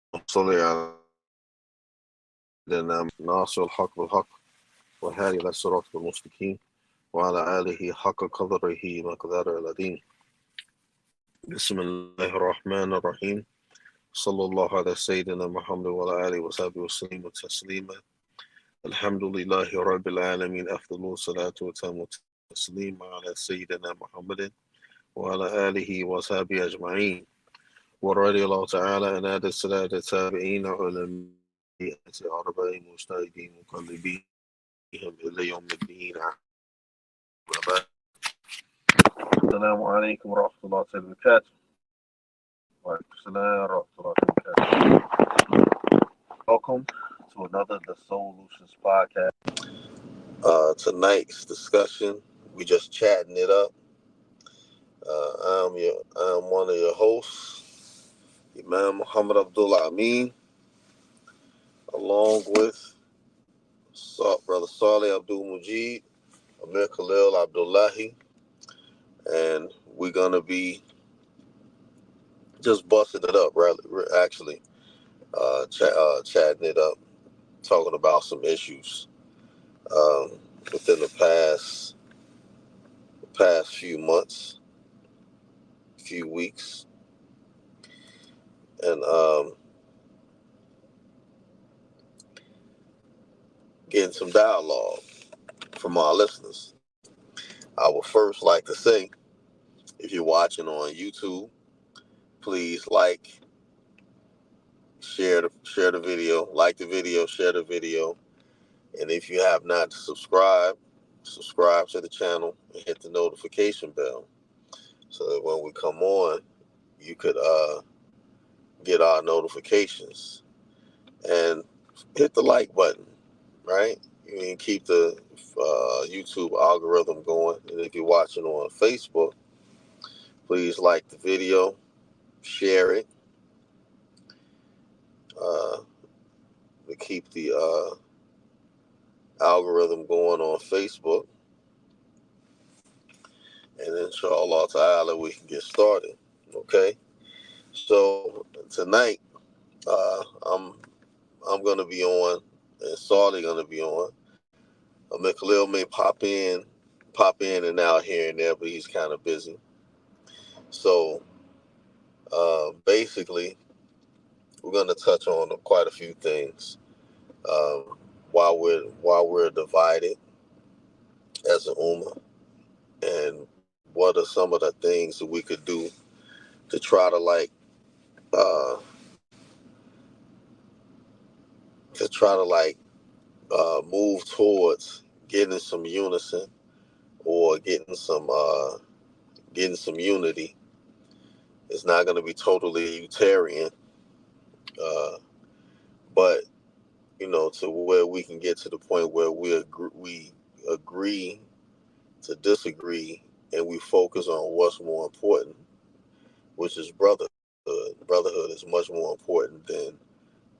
صل على سيدنا ناصر الحق بالحق والهادي إلى الصراط المستقيم وعلى آله حق قدره مقدار العظيم. بسم الله الرحمن الرحيم. صلى الله على سيدنا محمد وعلى آله وصحبه وسلم تسليما. الحمد لله رب العالمين. أفضل الصلاة وتم التسليم على سيدنا محمد وعلى آله وصحبه أجمعين. ورضي الله تعالى عن هذا السادة التابعين علماء أربعين مجتهدين مقلدين إلى يوم الدين. السلام عليكم ورحمة الله وبركاته. وعليكم السلام ورحمة الله وبركاته. Welcome to another The Soullutionz podcast. Tonight's discussion, we just chatting it up. I'm one of your hosts, Imam Muhammad Abdullah Ameen, along with Brother Saleh Abdul Mujeeb, Amir Khalil Abdullahi, and we're gonna be just busting it up, actually, chatting it up, talking about some issues within the past few months, few weeks, and getting some dialogue from our listeners. I would first like to say, if you're watching on YouTube, please share the video, like the video, share the video, and if you have not subscribed to the channel and hit the notification bell so that when we come on, you could get our notifications, and hit the like button, right? You can keep the YouTube algorithm going. And if you're watching on Facebook, please like the video, share it, to keep the algorithm going on Facebook. And inshallah ta'ala, we can get started. Okay? So tonight, I'm gonna be on, and Saleh gonna be on. Khalil may pop in and out here and there, but he's kind of busy. So basically, we're gonna touch on quite a few things while we're divided as an ummah, and what are some of the things that we could do to try to uh, move towards getting some unison, or getting some unity. It's not going to be totally utilitarian, but to where we can get to the point where we agree to disagree, and we focus on what's more important, which is brotherhood. Brotherhood is much more important than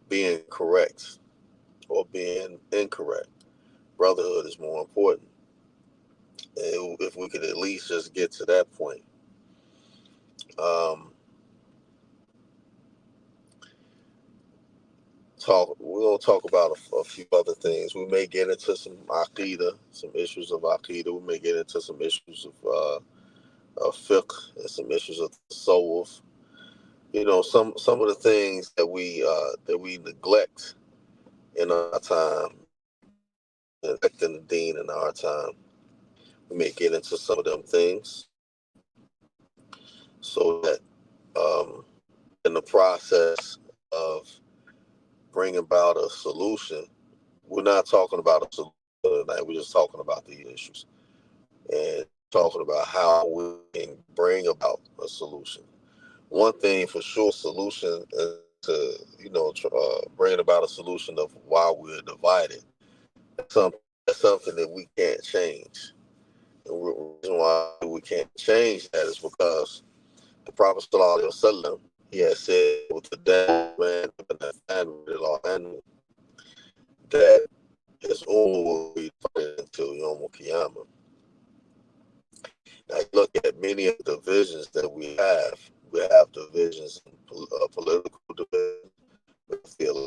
being correct or being incorrect. Brotherhood is more important. And if we could at least just get to that point. We're going to talk about a few other things. We may get into some aqidah, some issues of aqidah. We may get into some issues of fiqh, and some issues of soul. Some of the things that we neglect in our time, neglecting the deen in our time. We may get into some of them things, so that in the process of bringing about a solution, we're not talking about a solution tonight. We're just talking about the issues and talking about how we can bring about a solution. One thing for sure, solution is to bring about a solution of why we're divided. That's something that we can't change. And the reason why we can't change that is because the Prophet ﷺ, he has said with the dead man that his ummah will be divided until Yom Qiyamah. Now, you look at many of the divisions that we have. We have divisions in political division.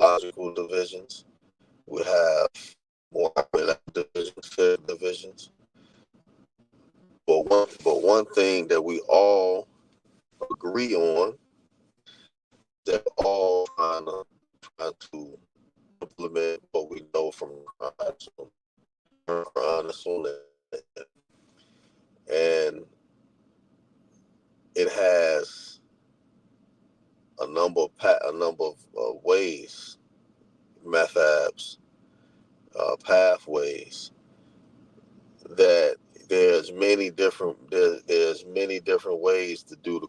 logical divisions. We have more divisions. But one thing that we all agree on, that all trying to implement what we know from Quran and Sunnah, and it has a number of ways, methods, pathways, that there's many different ways to do the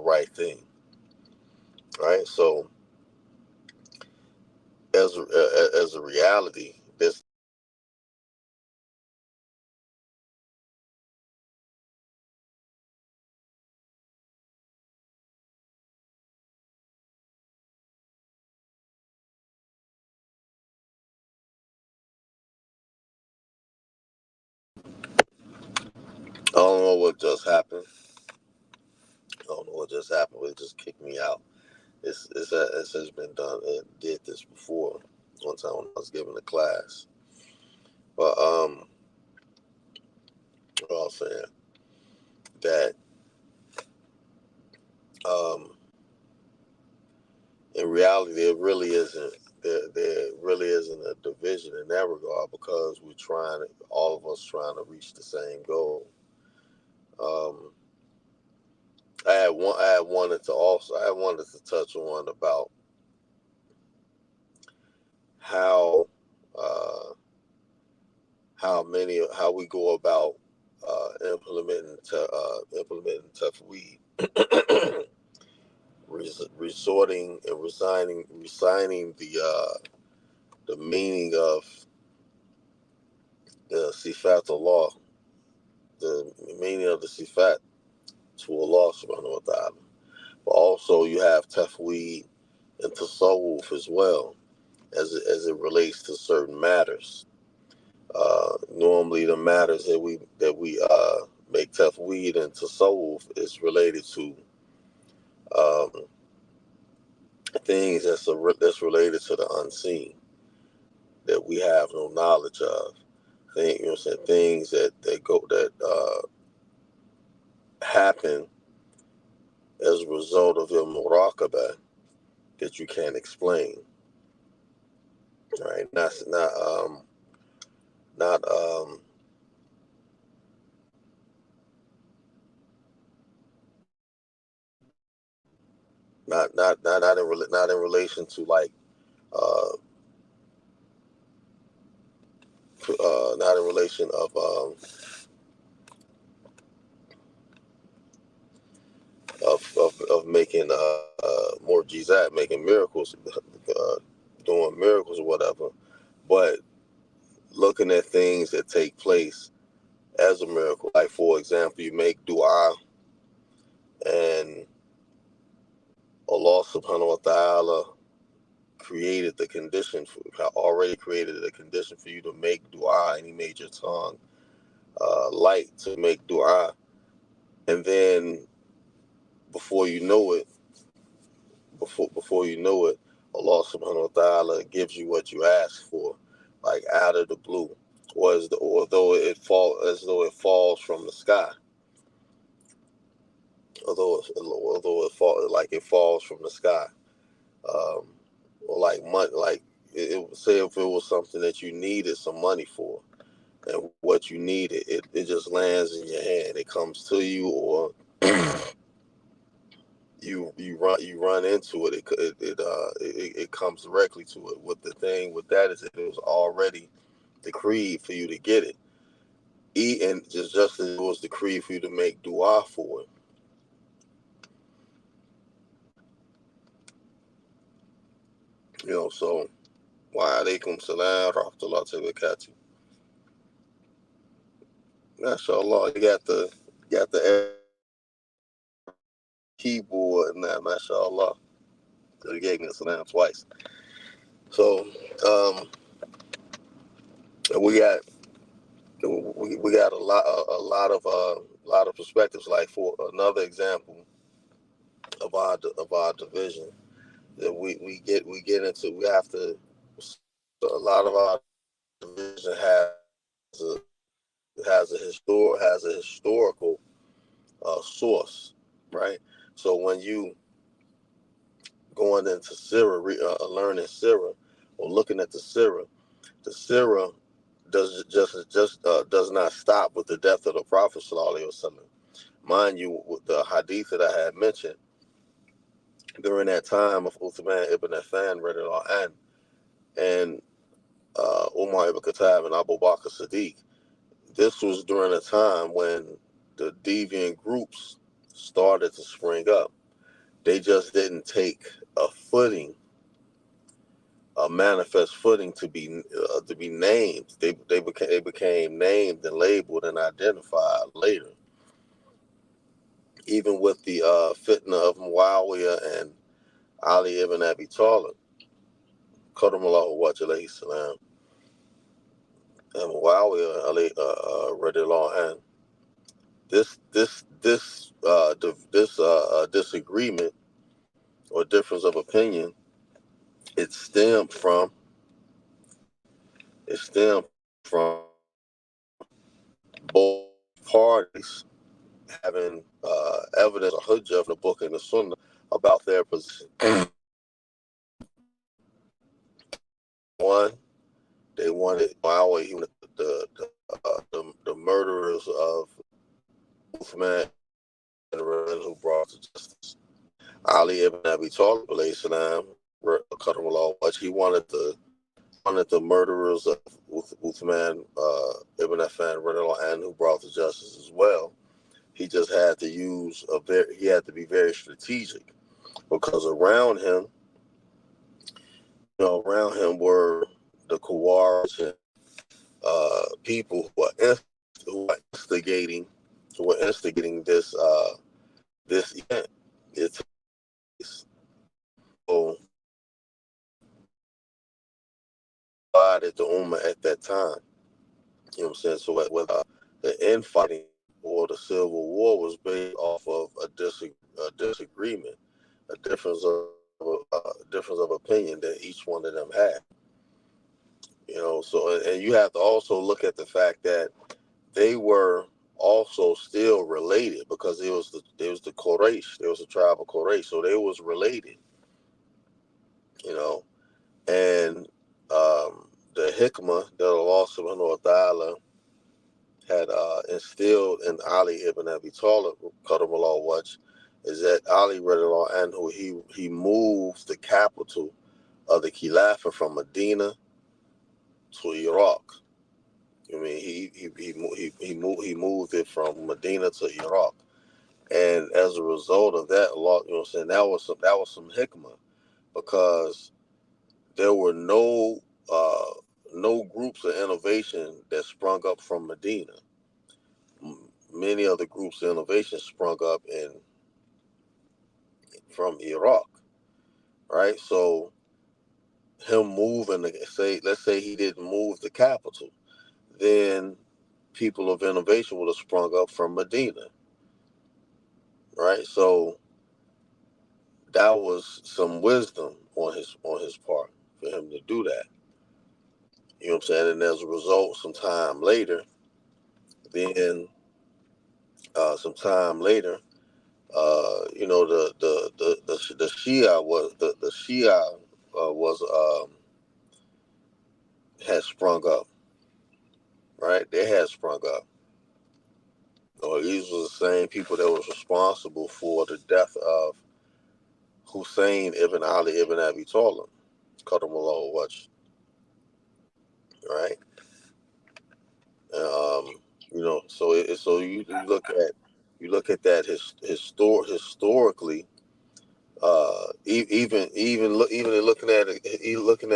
right thing, right? So as a reality, this I don't know what just happened. I don't know what just happened. It just kicked me out. It's has been done. It did this before one time when I was giving a class. But what I was saying that in reality there really isn't a division in that regard, because all of us trying to reach the same goal. I wanted to touch on about how how we go about implementing tafweed, resorting and resigning the meaning of the sifat Allah, the meaning of the sifat to Allah subhanahu wa ta'ala. But also you have tafweed and tasawwuf as well, as it relates to certain matters. Normally the matters that we make tafweed and tasawwuf is related to um, things that's related to the unseen, that we have no knowledge of. Things that happen as a result of your muraqabah that you can't explain. Right? Not not in relation to like not in relation of making more jizat, making miracles, doing miracles or whatever, but looking at things that take place as a miracle. Like, for example, you make dua and Allah subhanahu wa ta'ala already created the condition for you to make dua, and he made your tongue light to make dua, and then before you know it, Allah subhanahu wa ta'ala gives you what you ask for, like out of the blue, or as though it falls from the sky. Although it falls from the sky, or like money, like say if it was something that you needed some money for, and what you needed, it just lands in your hand. It comes to you, or you run into it. It comes directly to it. What the thing with that is, that it was already decreed for you to get it. And just as it was decreed for you to make dua for it. So wa alaikum salam rahmatullah wa barakatuh. MashaAllah, you got the keyboard and that, MashaAllah. So you gave me the salam twice. So we got a lot of perspectives. Like, for another example of our division, we have to. So a lot of our division has a historical source, right? So when you going into Sirah, learning Sirah, or looking at the Sirah does not stop with the death of the Prophet sallallahu alaihi wasallam. Mind you, with the hadith that I had mentioned during that time of Uthman ibn Affan radiallahu anh, and Umar ibn Khattab and Abu Bakr Siddiq. This was during a time when the deviant groups started to spring up. They just didn't take a footing, a manifest footing to be named. They became named and labeled and identified later. Even with the fitna of Muawiyah and Ali ibn Abi Talib, Qadamallahu wa alayhi salam, and Muawiyah radiallahu anh. This disagreement or difference of opinion, it stemmed from both parties having evidence or hujjah from the book and the sunnah about their position. One, they wanted Muawiyah, he wanted the murderers of Uthman who brought to justice. Ali ibn Abi Talib, he wanted the murderers of Uthman ibn Affan who brought to justice as well. He just had to he had to be very strategic, because around him were the Khawarij and people who were instigating this event. It's so divided the Ummah at that time. You know what I'm saying? So whether the infighting or the civil war was based off of a disagreement, a difference of opinion that each one of them had. You know, so and you have to also look at the fact that they were also still related, because there was the Quraysh, there was a tribe of Quraysh, so they was related. You know, and the hikmah that Allah subhanahu wa ta'ala had instilled in Ali ibn Abi Talib, Qadamallahu wajh, is that Ali radiallahu anhu, he moved the capital of the Khilafah from Medina to Iraq. I mean, he moved it from Medina to Iraq, and as a result of that, Allah, you know what I'm saying, that was some hikmah, because there were no groups of innovation that sprung up from Medina. Many other groups of innovation sprung up from Iraq, right? So him moving, let's say he didn't move the capital, then people of innovation would have sprung up from Medina, right? So that was some wisdom on his part for him to do that. You know what I'm saying? And as a result, some time later, you know, the Shia had sprung up, right? They had sprung up. Or these were the same people that was responsible for the death of Hussein ibn Ali ibn Abi Talib, Qadamallahu wajh, right? You know, so you look at that historically. Even looking at it, looking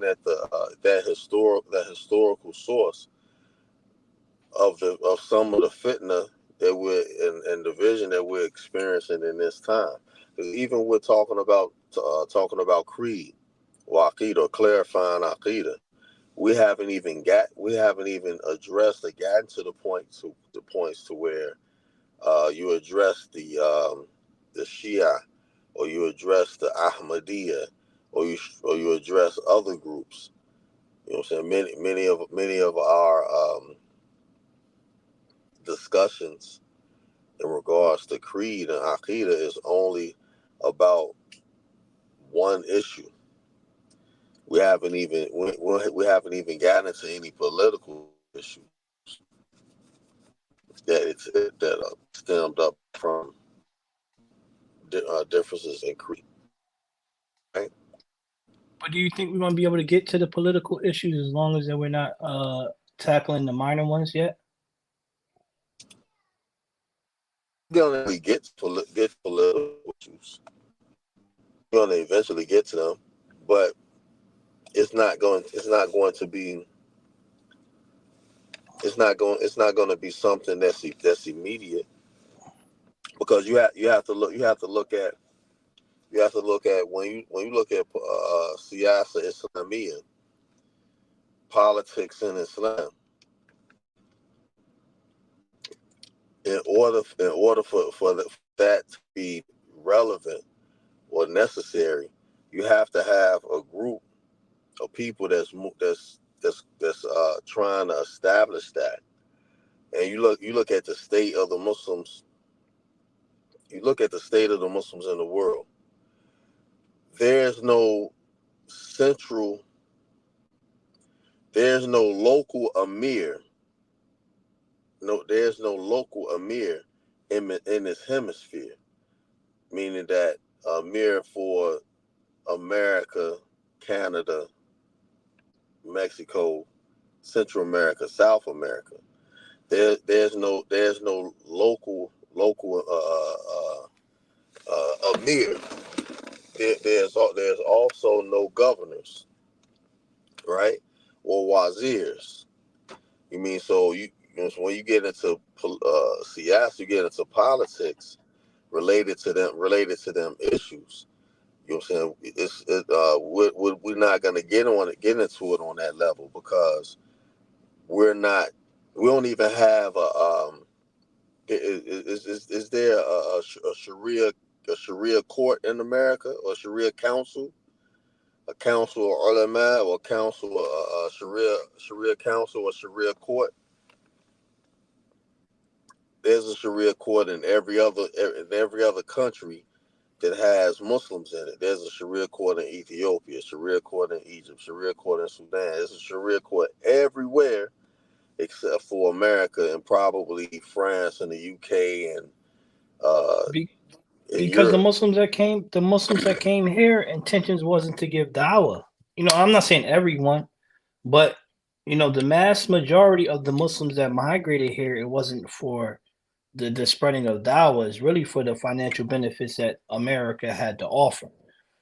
at that historical source of some of the fitna that we're and division that we're experiencing in this time. Because even we're talking about creed, or aqidah, clarifying aqidah, we haven't even addressed or gotten to the points to where you address the Shia or you address the Ahmadiyya, or you address other groups. You know what I'm saying? Many of our discussions in regards to creed and aqidah is only about one issue. We haven't even gotten into any political issues that stemmed up from differences in creed. Right? But do you think we're going to be able to get to the political issues as long as that we're not tackling the minor ones yet? We're gonna get political issues. We're gonna eventually get to them, but it's not going to be it's not going to be something that's immediate, because you have to look at when you look at siyasa Islamiyya, politics in Islam. In order for that to be relevant or necessary, you have to have a group of people that's trying to establish that. And you look at the state of the Muslims. You look at the state of the Muslims in the world. There's no central. There's no local Amir. No, there's no local Amir in this hemisphere. Meaning that Amir for America, Canada, Mexico, Central America, South America. There's no local Amir. There's also no governors, right? Or wazirs. You mean so so when you get into siyasa, you get into politics related to them issues. You know what I'm saying? We're not gonna get into it on that level, because we're not. We don't even have a. Is there a Sharia court in America, or Sharia council, a council or ulama, or council, a Sharia council or Sharia court? There's a Sharia court in every other country that has Muslims in it. There's a Sharia court in Ethiopia, Sharia court in Egypt, Sharia court in Sudan. There's a Sharia court everywhere except for America, and probably France and the UK, and uh, Be- in because Europe. the Muslims that came here, intentions wasn't to give dawah. I'm not saying everyone, but the mass majority of the Muslims that migrated here, it wasn't for the spreading of dawah. It's really for the financial benefits that America had to offer.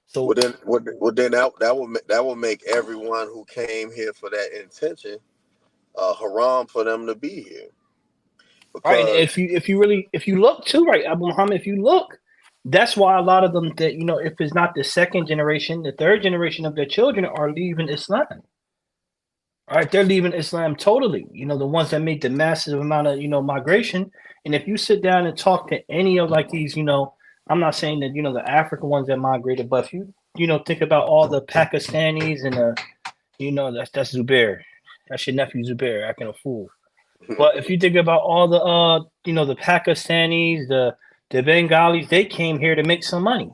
So That would make everyone who came here for that intention haram for them to be here, right, and because if you look too, right, Abu Muhammad, if you look, that's why a lot of them that if it's not the second generation, the third generation of their children are leaving Islam. All right, they're leaving Islam totally. The ones that made the massive amount of migration. And if you sit down and talk to any of like these, I'm not saying that the African ones that migrated, but if you think about all the Pakistanis and that's Zubair, that's your nephew Zubair acting a fool. But if you think about all the the Pakistanis, the Bengalis, they came here to make some money,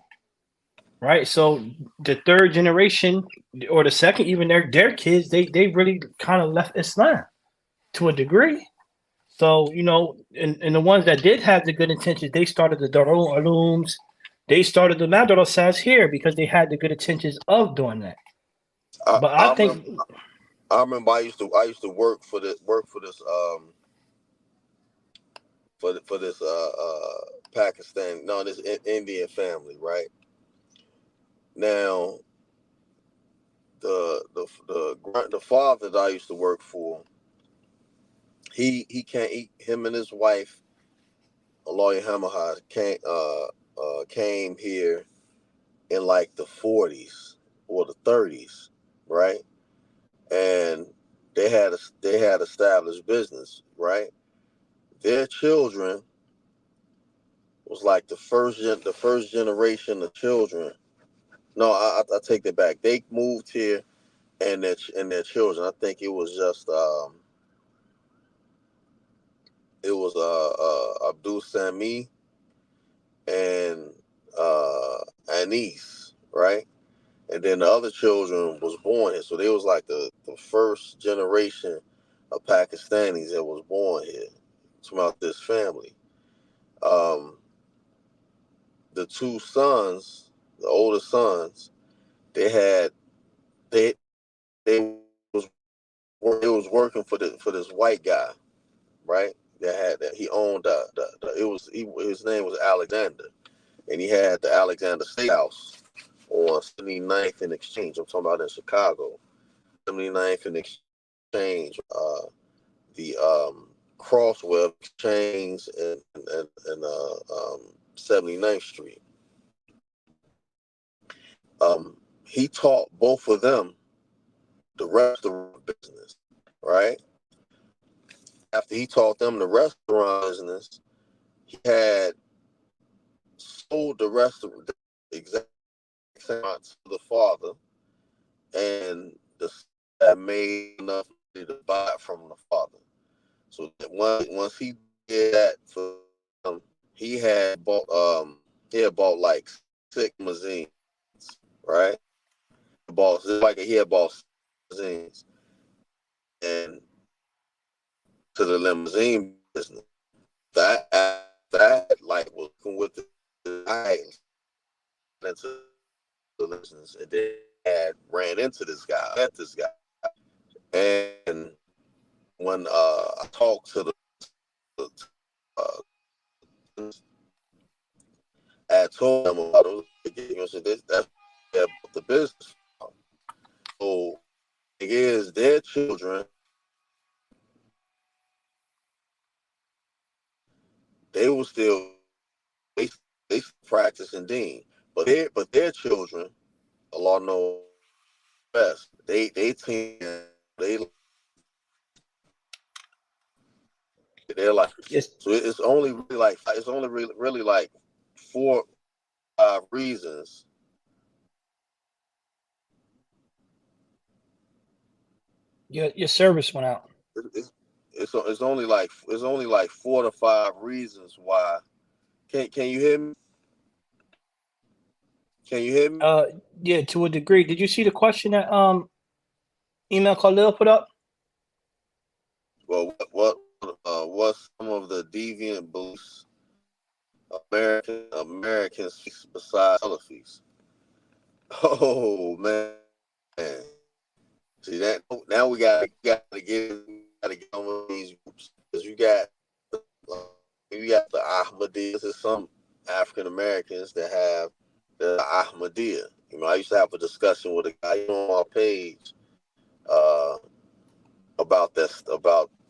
right? So the third generation or the second, even their kids, they really kind of left Islam to a degree. So and the ones that did have the good intentions, they started the Darul Ulooms, they started the madrasas here because they had the good intentions of doing that. I, But I I remember think I used to work for this for this Pakistan, no, this Indian family, right? Now the father that I used to work for, he can't him and his wife, Aloy Hamahad, came here in like the 40s or the 30s, right? And they had established business, right? Their children was like the first generation of children. No, I take that back. They moved here and their children. I think it was just Abdul Sami and Anis, right? And then the other children was born here. So they was like the first generation of Pakistanis that was born here throughout this family. Um, the two sons, the older sons, they had they was they was working for this white guy, right? That he owned his name was Alexander, and he had the Alexander Steakhouse on 79th and Exchange. I'm talking about in Chicago, 79th and Exchange. The Crosswell Exchange and 79th Street. He taught both of them the restaurant business, right? After he taught them the restaurant business, he had sold the restaurant the exact same amount to the father, and that made enough money to buy it from the father. So once he did that for him, he had bought like 6 limousines, right? He had bought limousines, and to the limousine business. That like working with the guys into the business, and they had ran into this guy, met this guy, and when I talked to uh, I told them about it. That's the business. So it is their children. They were still they practicing Deen, but their children, Allah knows best. They team they they're like Yes. so it's only really like 4 5 reasons. Your service went out. It's only like 4 to 5 reasons why. Can you hear me? Can you hear me? Yeah, to a degree. Did you see the question that email Khalil put up? Well, what's some of the deviant beliefs Americans besides Salafis? Oh man, see that now we gotta get on with these groups because you got the Ahmadiyas. There's some African Americans that have the Ahmadiyya. I used to have a discussion with a guy on our page uh, about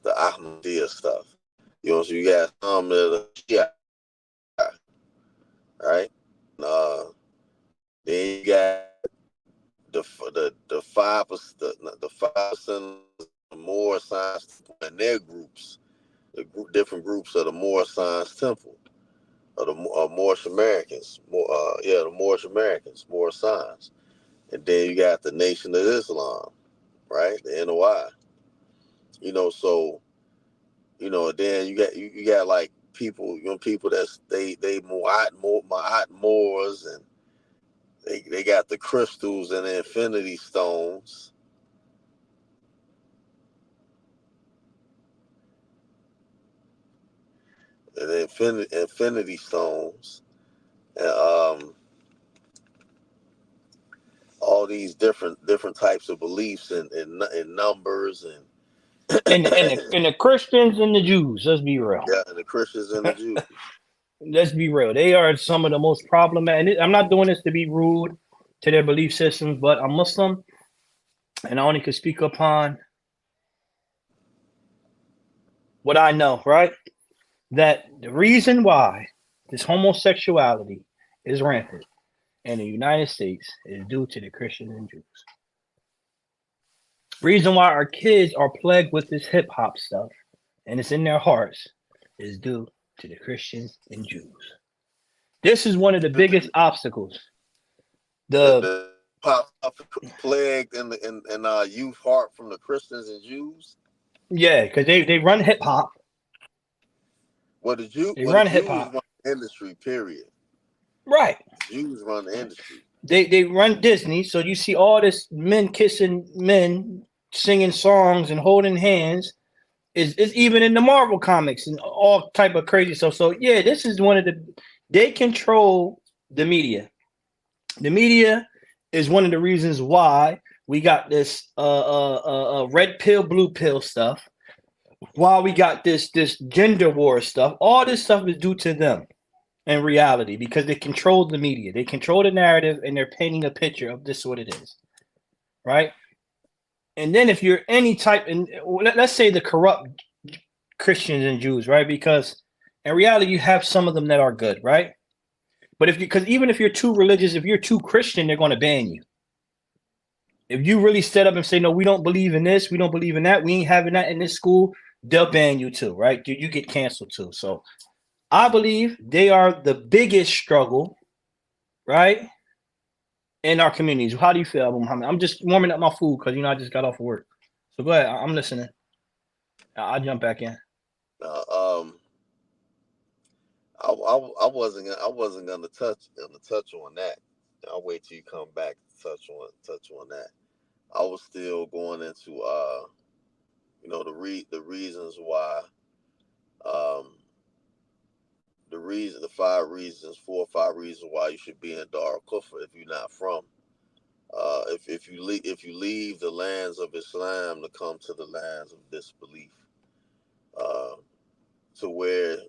the Ahmadiyya stuff. So you got some that are Shia, right? Uh, then you got the 5% the 5% more science and their groups, different groups of the more science temple of the Moorish Americans, the Moorish Americans, more science, and then you got the Nation of Islam, right? The NOI, so then you got like people, people that's they Ma'at Moors, and they got the crystals and the infinity stones. And the infinity stones, and all these different types of beliefs in numbers and And the Christians and the Jews. Let's be real. yeah, and the Christians and the Jews. Let's be real. They are some of the most problematic. I'm not doing this to be rude to their belief systems, but I'm Muslim, and I only can speak upon what I know, right? That the reason why this homosexuality is rampant in the United States is due to the Christians and Jews. Reason why our kids are plagued with this hip hop stuff and it's in their hearts is due to the Christians and Jews. This is one of the biggest obstacles. The The pop plagued in our youth heart from the Christians and Jews. Yeah, because they run hip hop. They The run hip Jews hop. run the industry. Period. Right. The Jews run the industry. They run Disney, so you see all this men kissing men, singing songs and holding hands. Is even in the Marvel comics and all type of crazy stuff. So yeah, this is one of the they control the media. The media is one of the reasons why we got this red pill, blue pill stuff. Why we got this gender war stuff. All this stuff is due to them in reality because they control the media. They control the narrative and they're painting a picture of this is what it is. Right? And then if you're any type, and let's say the corrupt Christians and Jews, right? Because in reality, you have some of them that are good, right? But if you, because even if you're too religious, if you're too Christian, they're going to ban you. If you really set up and say, no, we don't believe in this, we don't believe in that, we ain't having that in this school, they'll ban you too, right? You get canceled too. So I believe they are the biggest struggle, right, in our communities. How do you feel, Abu Muhammad? I'm just warming up my food because I just got off of work. So go ahead, I'm listening. I'll jump back in. Uh, um, I wasn't gonna touch on that. I'll wait till you come back to touch on that. I was still going into the reasons why, um the 4 or 5 reasons why you should be in Dar Kufr if you're not from. If you leave the lands of Islam to come to the lands of disbelief, uh, to where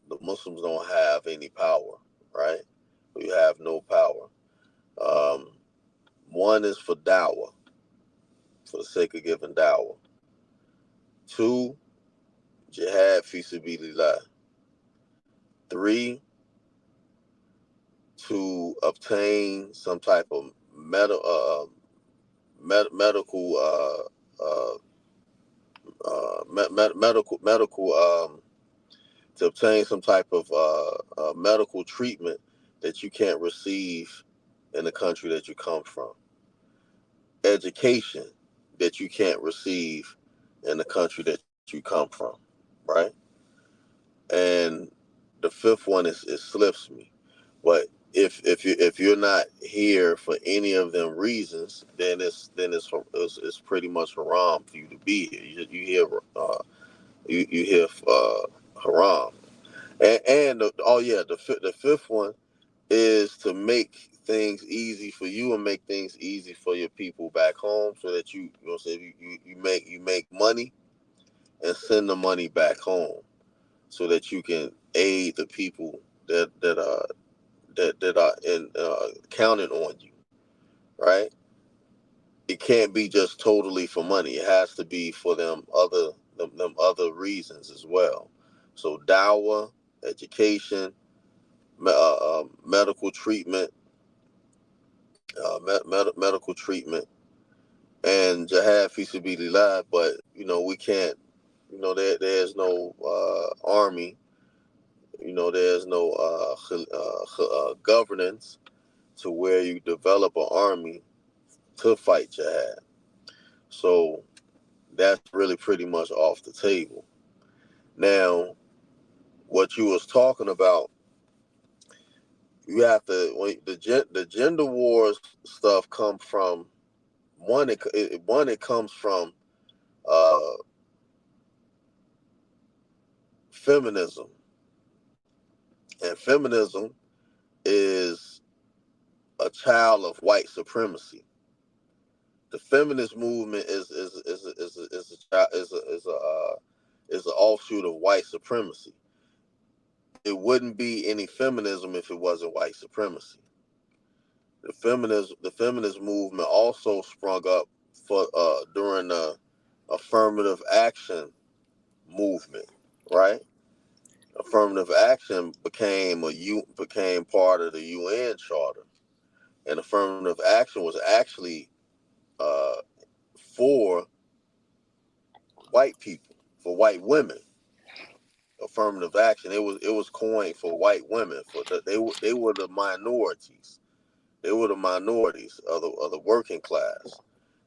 the Muslims don't have any power, right? You have no power. Um, One is for dawah, for the sake of giving dawah. Two, jihad fi sabilillah. Three, to obtain some type of medical medical to obtain some type of medical treatment that you can't receive in the country that you come from. Education that you can't receive in the country that you come from, right? And the fifth one is slips me, but if you're not here for any of them reasons, then it's pretty much haram for you to be here. You hear you hear haram, the fifth one is to make things easy for you and make things easy for your people back home, so that you make money and send the money back home, so that you can aid the people that are in counting on you, right? It can't be just totally for money. It has to be for them other reasons as well. So dawah, education, medical treatment, medical treatment, and jihad fi sabilillah. But we can't. There's no army. There's no governance to where you develop an army to fight jihad. So that's really pretty much off the table. Now, what you was talking about, you have to when the gender wars stuff come from it comes from uh, feminism, and feminism is a child of white supremacy. The feminist movement is an offshoot of white supremacy. It wouldn't be any feminism if it wasn't white supremacy. The feminist movement also sprung up for during the affirmative action movement, right? Affirmative action became part of the UN Charter, and affirmative action was actually uh, for white people, for white women, affirmative action. It was coined for white women. They were the minorities. They were the minorities of the working class.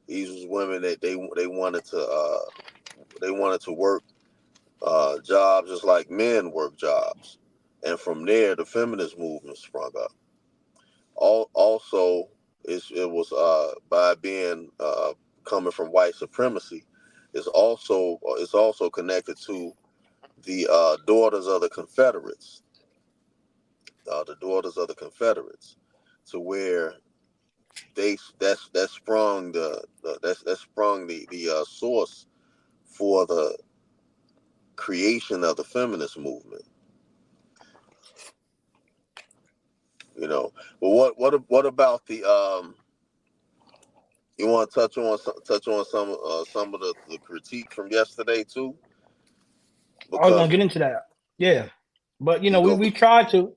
These was women that they wanted to work jobs just like men work jobs, and from there the feminist movement sprung up. Also, it was by being coming from white supremacy. It's also connected to the daughters of the Confederates, to where that sprung the source for the creation of the feminist movement. You know, but what about the you want to touch on some of the critique from yesterday too? I was Because gonna get into that. Yeah, but you you know, go, we tried to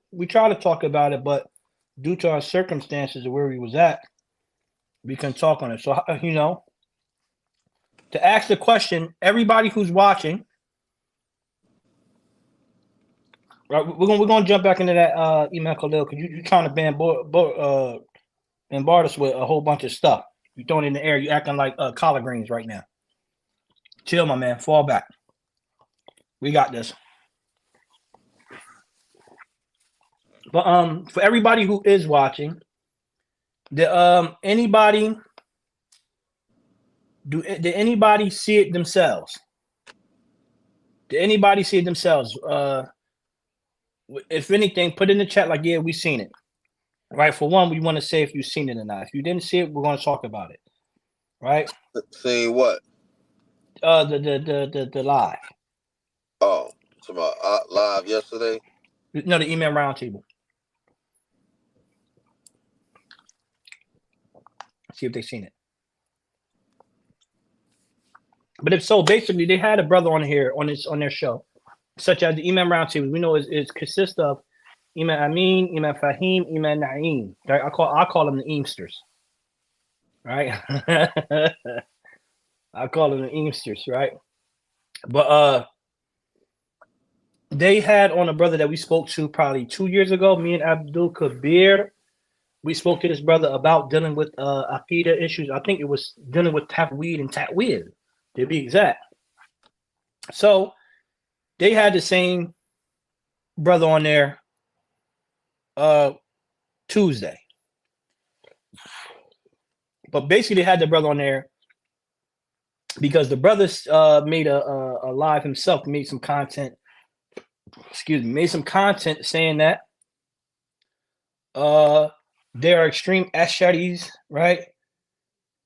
talk about it, but due to our circumstances of where we was at, we can talk on it. So you know, to ask the question, everybody who's watching, right? We're gonna jump back into that email, Khalil, because you trying to bombard us with a whole bunch of stuff. You throwing it in the air. You acting like collard greens right now. Chill, my man. Fall back. We got this. But for everybody who is watching, did anybody see it themselves? Did anybody see it themselves? If anything, put in the chat like, yeah, we seen it. Right. For one, we want to say if you've seen it or not. If you didn't see it, we're going to talk about it. Right. seeing what? The live. Oh, to my live yesterday. No, the email roundtable. See if they've seen it. But if so, basically, they had a brother on here on their show, such as the Imam roundtable. We know it consists of Imam Ameen, Imam Fahim, Imam Naeem. Right? I call them the Eamsters. Right? I call them the Eamsters, right? But they had on a brother that we spoke to probably 2 years ago. Me and Abdul Kabir, we spoke to this brother about dealing with Aqidah issues. I think it was dealing with Tafweed and Ta'wil, to be exact. So they had the same brother on there Tuesday. But basically they had the brother on there because the brother made a live himself, made some content saying that there are extreme Ash'aris, right?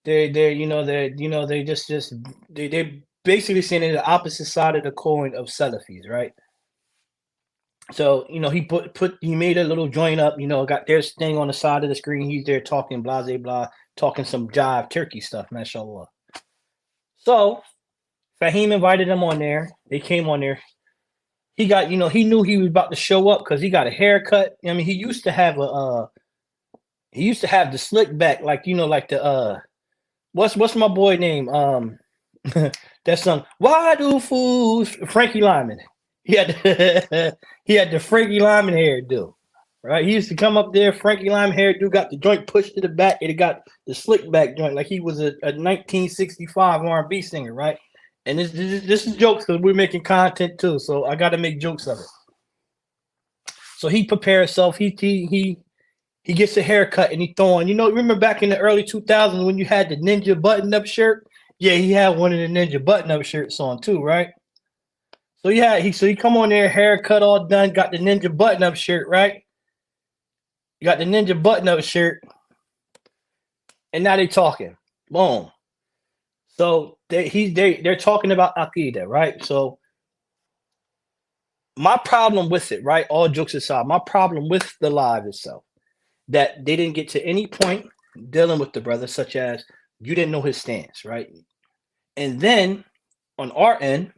They basically saying they're the opposite side of the coin of Salafis, right? So he made a little joint up, got their thing on the side of the screen. He's there talking blah blah, talking some jive turkey stuff, mashallah. So Fahim invited him on there. They came on there. He got, he knew he was about to show up because he got a haircut. I mean, he used to have the slick back, like like the what's my boy name? That song, Why Do Fools, Frankie Lyman. He had the Frankie Lyman hairdo. Right? He used to come up there, Frankie Lyman hairdo, got the joint pushed to the back, and it got the slick back joint, like he was a 1965 R&B singer, right? And this is jokes because we're making content too, so I got to make jokes of it. So he prepares himself. He gets a haircut and he throwing. Remember back in the early 2000s when you had the ninja button-up shirt? Yeah, he had one of the ninja button-up shirts on too, right? So yeah, he come on there, haircut all done, got the ninja button-up shirt, right? You got the ninja button-up shirt, and now they talking. Boom. So they're talking about Aqidah, right? So my problem with it, right? All jokes aside, my problem with the live itself, that they didn't get to any point dealing with the brother, such as you didn't know his stance, right? And then on our end,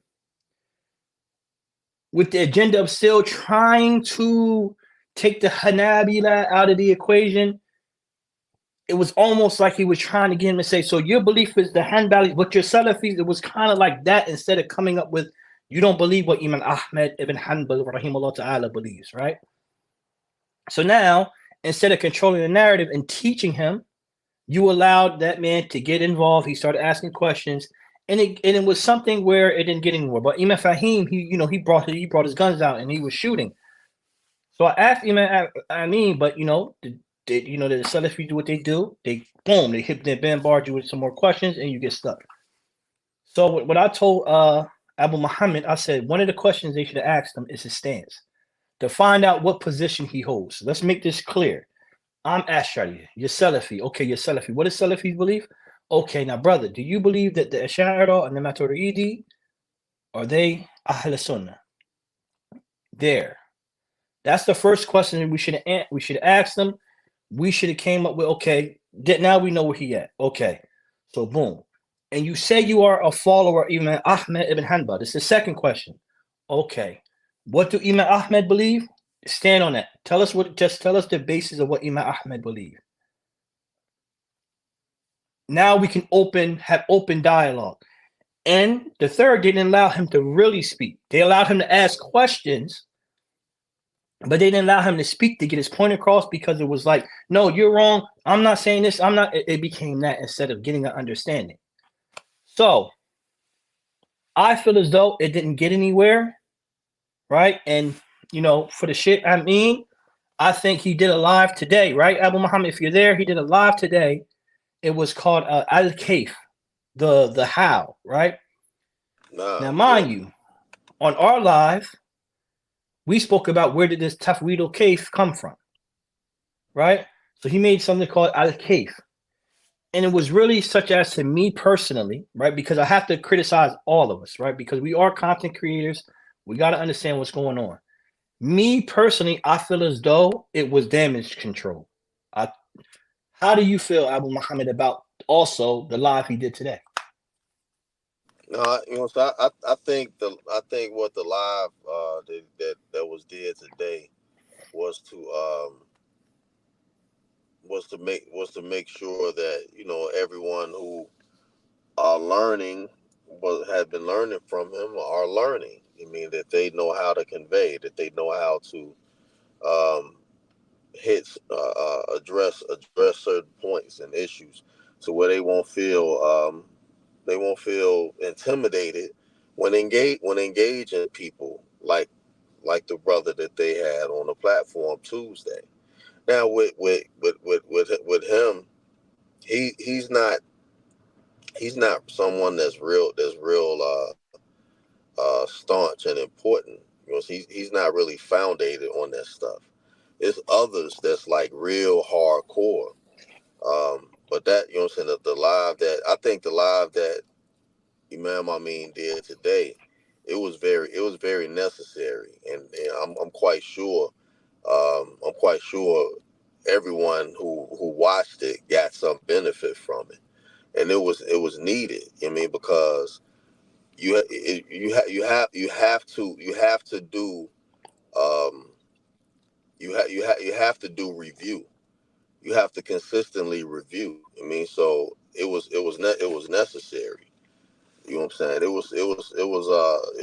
with the agenda of still trying to take the Hanabila out of the equation, it was almost like he was trying to get him to say, so your belief is the Hanbalis, but your Salafis, it was kind of like that instead of coming up with You don't believe what Imam Ahmed ibn Hanbal rahimahullah ta'ala believes, right? So now, instead of controlling the narrative and teaching him, you allowed that man to get involved. He started asking questions, and it was something where it didn't get anywhere. But Imam Fahim, he brought his guns out and he was shooting. So I asked Imam Ameen, but did the Salafi do what they do? They boom, they bombard you with some more questions, and you get stuck. So what I told Abu Muhammad, I said one of the questions they should have asked him is his stance to find out what position he holds. So let's make this clear. I'm Ash'ari. You're Salafi. Okay, you're Salafi. What does Salafi believe? Okay, now, brother, do you believe that the Ash'ari and the Maturidi, are they Ahl Sunnah? There. That's the first question we should ask them. We should have came up with, okay, now we know where he at. Okay. So, boom. And you say you are a follower of Imam Ahmed ibn Hanbal. This is the second question. Okay. What do Imam Ahmed believe? Stand on that. Tell us the basis of what Imam Ahmed believe. Now we can have open dialogue. And the third didn't allow him to really speak. They allowed him to ask questions, but they didn't allow him to speak to get his point across, because it was like, no, you're wrong. I'm not saying this. I'm not. It became that instead of getting an understanding. So I feel as though it didn't get anywhere, right? And for the shit I mean, I think he did a live today, right? Abu Muhammad, if you're there, he did a live today. It was called Al Kaif, the how, right? Now, mind you, on our live, we spoke about where did this Tafweed al Kaif come from, right? So he made something called Al Kaif. And it was really such as to me personally, right? Because I have to criticize all of us, right? Because we are content creators. We got to understand what's going on. Me personally, I feel as though it was damage control. How do you feel, Abu Muhammad, about also the live he did today? No, so I think what the live that was did today was to make sure that everyone who are learning had been learning from him are learning. I mean, that they know how to convey, that they know how to address certain points and issues, to where they won't feel intimidated when engaging people like the brother that they had on the platform Tuesday. Now with him, he's not someone that's real staunch and important. He's not really founded on that stuff. It's others that's like real hardcore. But that, what I'm saying, the live that Imam Ameen did today, it was very necessary, and I'm quite sure everyone who watched it got some benefit from it, and it was needed. I mean, because you have to do you have to do review. You have to consistently review. I mean, so it was necessary. You know what I'm saying? It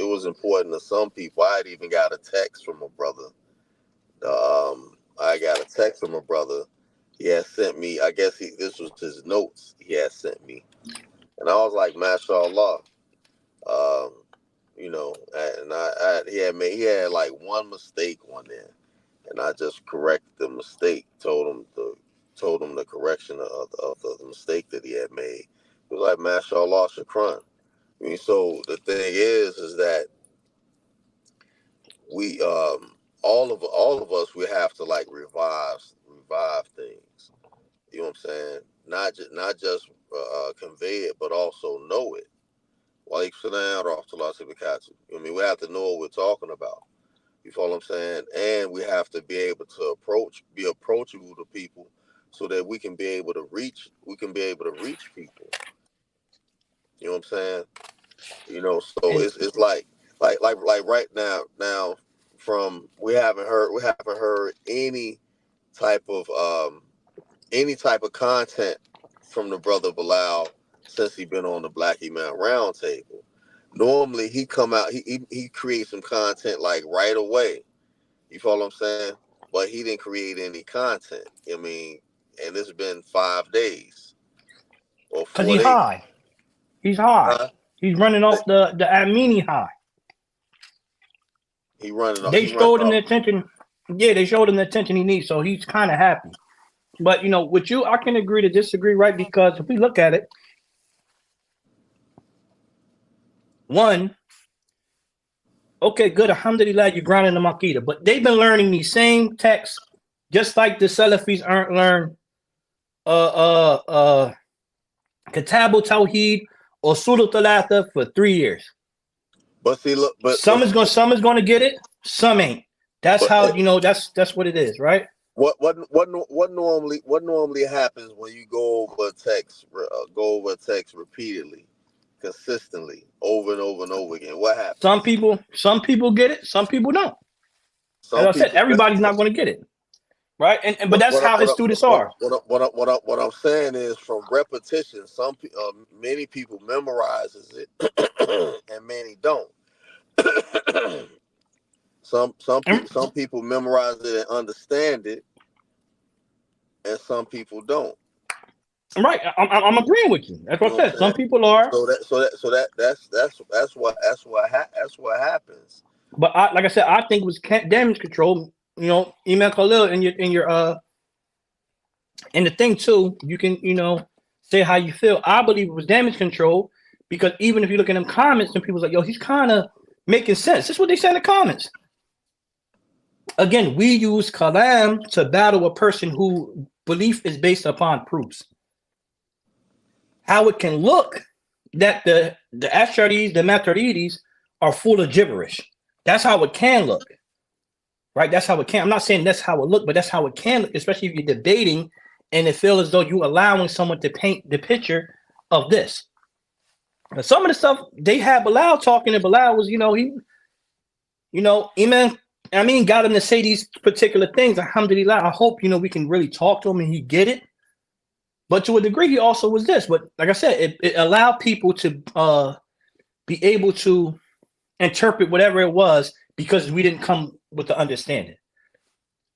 was important to some people. I had even got a text from a brother. I got a text from a brother. He had sent me. I guess this was his notes he had sent me, and I was like, "Mashallah." Um, and he had like one mistake on there, and I just corrected the mistake. Told him the correction of the mistake that he had made. It was like, "Mashallah, shukran." I mean, so the thing is that we all of us, we have to like revive things. You know what I'm saying? Not just convey it, but also know it. Like I mean, we have to know what we're talking about. You follow what I'm saying? And we have to be able to be approachable to people, so that we can be able to reach people. You know what I'm saying? So And it's like right now, from we haven't heard any type of content from the brother Bilal since he been on the Black Imam Roundtable. Normally he come out, he creates some content like right away. You follow what I'm saying? But he didn't create any content. I mean, and it's been 5 days or Cause 4 days. He's high. Huh? He's running off the Ameen high. He running off. They He running showed him the off. attention. Yeah, they showed him the attention he needs, so he's kind of happy. But you know, with you, I can agree to disagree, right? Because if we look at it, one, okay, good, alhamdulillah, you're grounding the Makita, but they've been learning these same texts, just like the Salafis aren't learned Kitabu Tawheed or Surah Thalatha for 3 years. But see, look, Some is going to get it, some ain't. That's how that's what it is, right? What normally happens when you go over a text repeatedly, consistently, over and over and over again? What happens? Some people get it, some people don't. As I said, everybody's not going to get it, right? But that's how his students are. What I'm saying is, from repetition, many people memorizes it, and many don't. Some people memorize it and understand it, and some people don't. Right, I'm agreeing with you. That's what I said. Some people are. That's what happens. But like I said, I think it was damage control. You know, Imam Khalil in your and the thing too, you can say how you feel. I believe it was damage control because even if you look at them comments, and people's like, yo, he's kind of making sense. That's what they say in the comments. Again, we use kalam to battle a person who belief is based upon proofs. How it can look that the Ash'aris, the Maturidis are full of gibberish. That's how it can look, right? That's how it can. I'm not saying that's how it look, but that's how it can look, especially if you're debating and it feels as though you're allowing someone to paint the picture of this. Now, some of the stuff they had Bilal talking, and Bilal was, Imam, got him to say these particular things. Alhamdulillah, I hope, we can really talk to him and he get it. But to a degree, he also was this. But like I said, it allowed people to be able to interpret whatever it was because we didn't come with the understanding.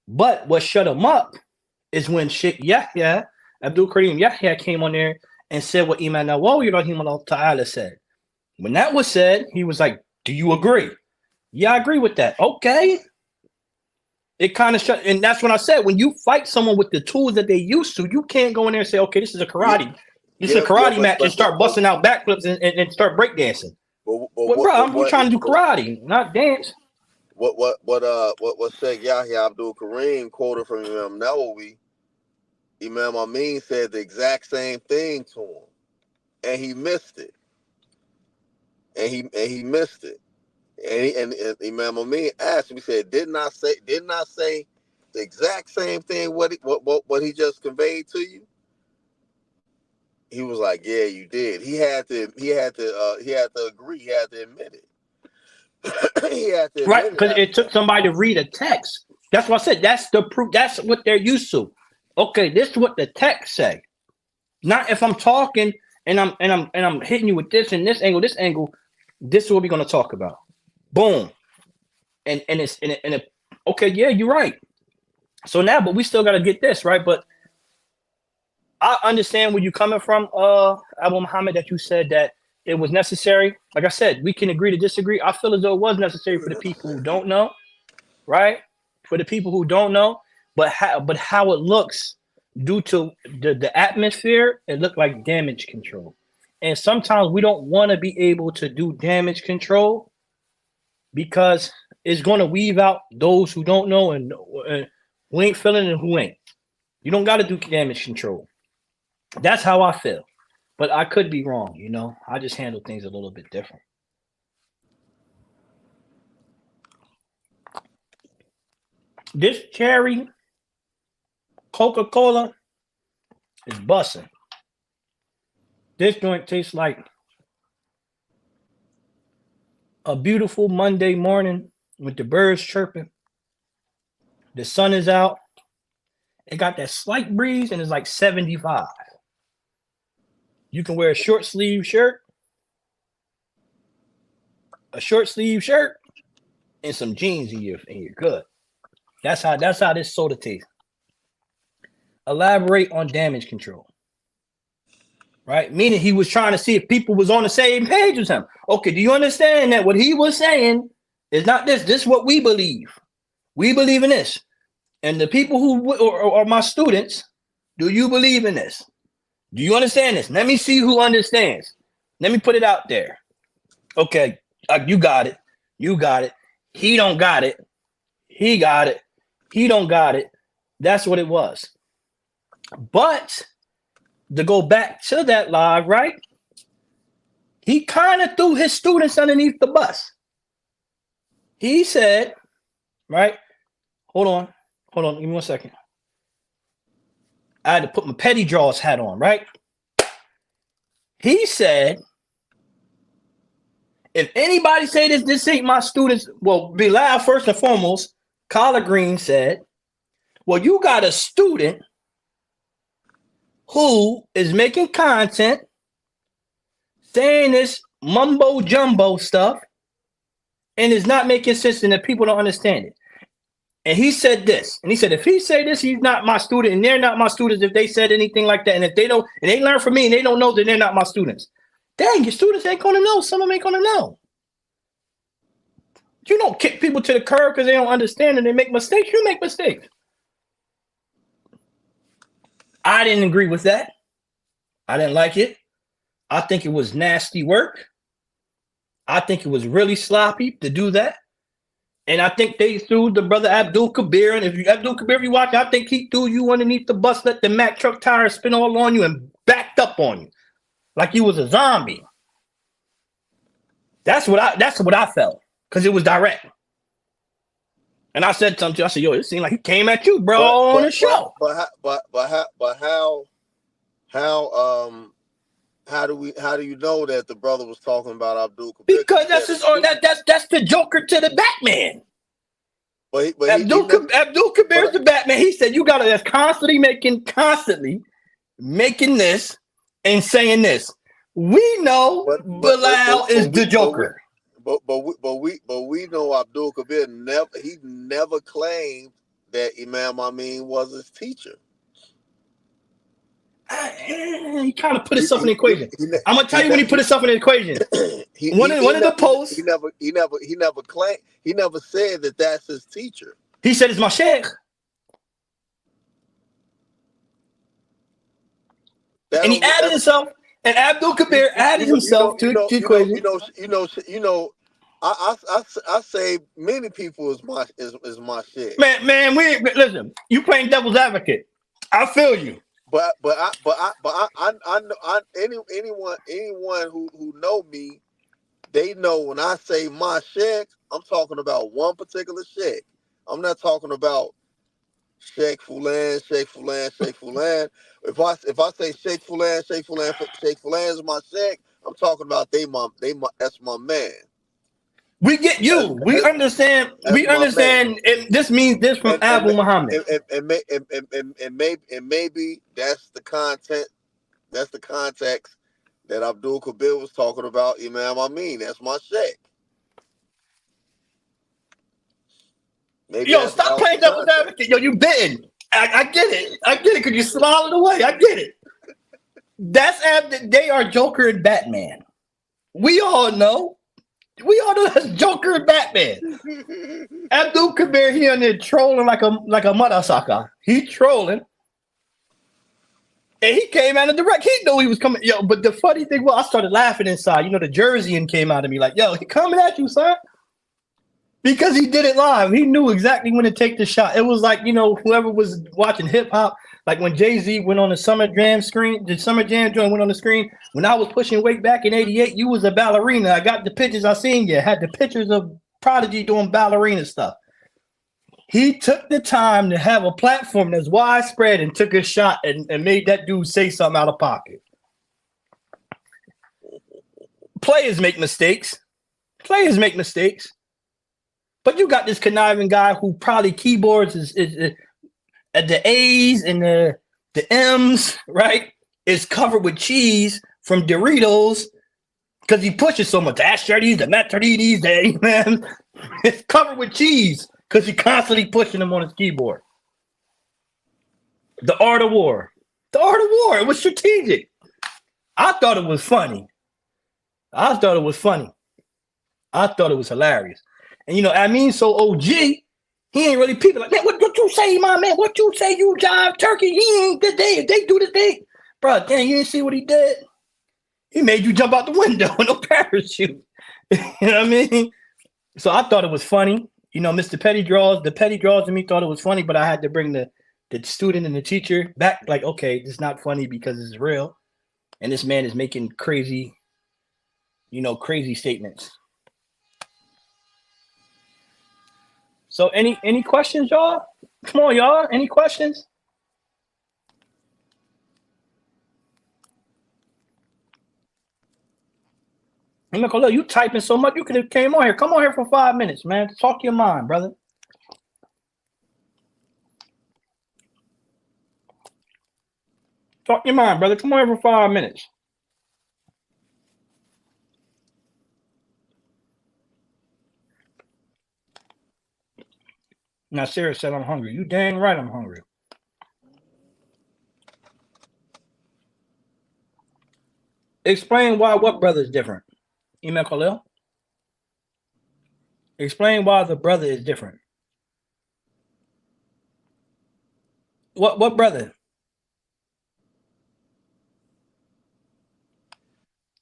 But what shut him up is when Sheikh Yahya, Abdul Karim Yahya came on there and said what Imam Nawawi rahimahullah ta'ala said. When that was said, he was like, do you agree? Yeah, I agree with that. Okay. It kind of shut, and that's when I said, when you fight someone with the tools that they used to, you can't go in there and say, okay, this is a karate. This is a karate match and start busting out backflips and start breakdancing. I'm trying to do karate, not dance. What Sheikh Yahya Abdul Karim quoted from Imam Nawawi, Imam Ameen said the exact same thing to him, and he missed it. And he missed it. And Imam Ameen asked him, he said, didn't I say the exact same thing what he just conveyed to you? He was like, yeah, you did. He had to agree. He had to admit it. He had to admit right, because it took somebody to read a text. That's what I said. That's the proof. That's what they're used to. Okay, this is what the text say. Not if I'm talking and I'm hitting you with this and this angle. This is what we're gonna talk about. Boom. And okay, yeah, you're right. So now, but we still gotta get this right. But I understand where you're coming from, Abu Muhammad, that you said that it was necessary. Like I said, we can agree to disagree. I feel as though it was necessary for the people who don't know, right? For the people who don't know, but how it looks due to the atmosphere, it looked like damage control. And sometimes we don't want to be able to do damage control because it's going to weave out those who don't know and who ain't feeling and who ain't. You don't got to do damage control. That's how I feel. But I could be wrong, I just handle things a little bit different. This cherry Coca-Cola is busting. This joint tastes like a beautiful Monday morning with the birds chirping. The sun is out. It got that slight breeze and it's like 75. You can wear a short sleeve shirt. a short sleeve shirt and some jeans and you're good. That's how this soda tastes. Elaborate on damage control. Right? Meaning he was trying to see if people was on the same page with him. Okay, do you understand that what he was saying is not this? This is what we believe. We believe in this. And the people who are my students, do you believe in this? Do you understand this? Let me see who understands. Let me put it out there. Okay, you got it. You got it. He don't got it. He got it. He don't got it. That's what it was. But to go back to that live, right? He kind of threw his students underneath the bus. He said, right? Hold on. Give me 1 second. I had to put my petty draws hat on, right? He said, if anybody say this ain't my students, well, Bilal, first and foremost, Collard Green said, well, you got a student who is making content saying this mumbo jumbo stuff and is not making sense and that people don't understand it. And he said this, and he said, if he say this, he's not my student, and they're not my students if they said anything like that. And if they don't, and they learn from me and they don't know, then they're not my students. Dang, your students ain't gonna know. Some of them ain't gonna know. You don't kick people to the curb because they don't understand and they make mistakes. You make mistakes. I didn't agree with that. I didn't like it. I think it was nasty work. I think it was really sloppy to do that. And I think they threw the brother Abdul Kabir. And if you watch, I think he threw you underneath the bus, let the Mack truck tires spin all on you and backed up on you. Like you was a zombie. That's what I felt. Because it was direct. And I said something to you. I said, yo, it seemed like he came at you, bro, on the show. How do you know that the brother was talking about Abdul Kabir? Because that's the Joker to the Batman. Abdul Kabir is the Batman. He said you gotta that's constantly making this and saying this. We know Bilal is the Joker. But we know Abdul Kabir never claimed that Imam Ameen was his teacher. He kind of put himself in the equation. I'm gonna tell you when he put himself in the equation. One of the posts. He never claimed. He never said that that's his teacher. He said it's my sheikh. And he added himself. And Abdul Kabir added himself to the equation. I say many people is my shit. Man, listen. You playing devil's advocate. I feel you. But anyone who know me, they know when I say my sheikh, I'm talking about one particular sheikh. I'm not talking about Sheikh Fulan. If I say Sheikh Fulan is my sheikh, I'm talking about that's my man. We get you. We understand. And this means this from Abu Muhammad. And maybe that's the content. That's the context that Abdul Kabir was talking about. Imam Ameen. That's my sheikh. Yo, stop playing devil's advocate. Yo, you bitten. I get it. Because you swallowed away. I get it. They are Joker and Batman. We all know that's Joker and Batman. Abdul Kabir, he on there trolling like a mother sucker. He trolling. And he came out of direct. He knew he was coming. Yo, but the funny thing was, I started laughing inside. You know, the Jerseyan came out of me like, yo, he coming at you, son. Because he did it live. He knew exactly when to take the shot. It was like, you know, whoever was watching hip hop, like when Jay-Z went on the Summer Jam screen, the Summer Jam joint went on the screen. When I was pushing weight back in 88, you was a ballerina. I got the pictures I seen you. Had the pictures of Prodigy doing ballerina stuff. He took the time to have a platform that's widespread and took a shot and made that dude say something out of pocket. Players make mistakes. But you got this conniving guy who probably keyboards is at the A's and the M's, right? Is covered with cheese from Doritos Because he pushes so much. The Ashardis, the Maturidis, the Imam. It's covered with cheese because he constantly pushing them on his keyboard. The Art of War. The Art of War. It was strategic. I thought it was funny. I thought it was hilarious. And you know, Ameen so OG, he ain't really people like, man, what you say, my man? What you say, you jive turkey? He ain't good day. They do the thing. Bro, damn, you didn't see what he did? He made you jump out the window with no parachute. You know what I mean? So I thought it was funny. You know, the petty draws in me thought it was funny, but I had to bring the student and the teacher back, like, okay, it's not funny because it's real. And this man is making crazy statements. So any questions, y'all? Come on, y'all. Any questions? I'm like, look, you typing so much, you could have came on here. Come on here for 5 minutes, man. Talk your mind, brother. Talk your mind, brother. Come on here for 5 minutes. Now, Sarah said, I'm hungry. You dang right I'm hungry. Explain why what brother is different. Imam Khalil? Explain why the brother is different. What brother?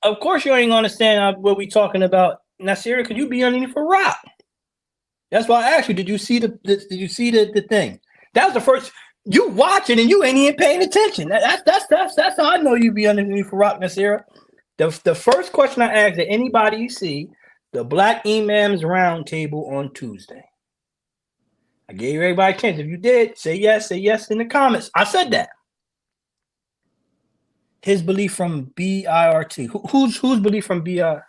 Of course you ain't gonna understand what we talking about. Nasir, could you be underneath a rock? That's why I asked you, did you see the thing? That was the first you watching and you ain't even paying attention. That's how I know you be underneath a rock, Nasir. The first question I asked, did anybody see the Black Imams Roundtable on Tuesday? I gave everybody a chance. If you did, say yes in the comments. I said that. His belief from BIRT. Whose belief from BIRT?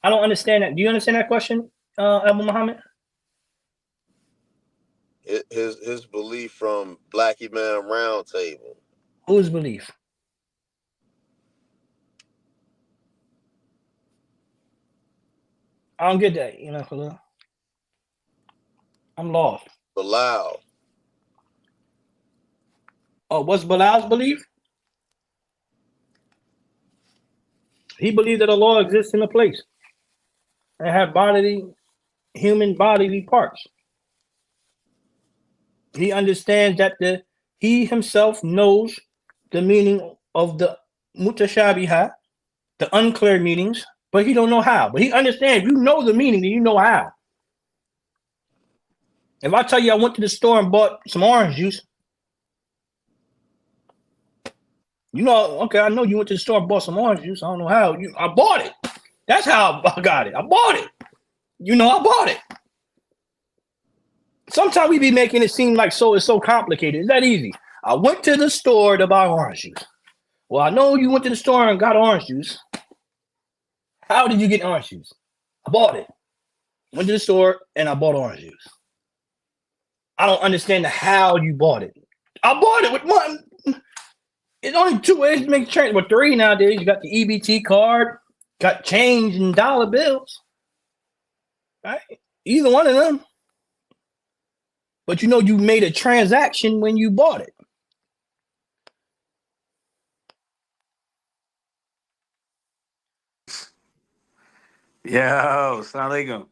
I don't understand that. Do you understand that question, Abu Muhammad? His belief from Black Imam Roundtable. Whose belief? I don't get that, you know, Khalil. I'm lost. Bilal. Oh, what's Bilal's belief? He believed that Allah exists in a place and have human bodily parts. He understands that he himself knows the meaning of the mutashabiha, the unclear meanings, but he don't know how. But he understands. You know the meaning, and you know how. If I tell you I went to the store and bought some orange juice, you know, okay, I know you went to the store and bought some orange juice. I don't know how. I bought it. That's how I got it. I bought it. You know, I bought it. Sometimes we be making it seem like it's so complicated. It's that easy. I went to the store to buy orange juice. Well, I know you went to the store and got orange juice. How did you get orange juice? I bought it. Went to the store and I bought orange juice. I don't understand how you bought it. I bought it with one. It's only 2 ways to make a change. But 3 nowadays. You got the EBT card, got change in dollar bills. Right? Either one of them. But you know you made a transaction when you bought it. Yo, Assalamualaikum.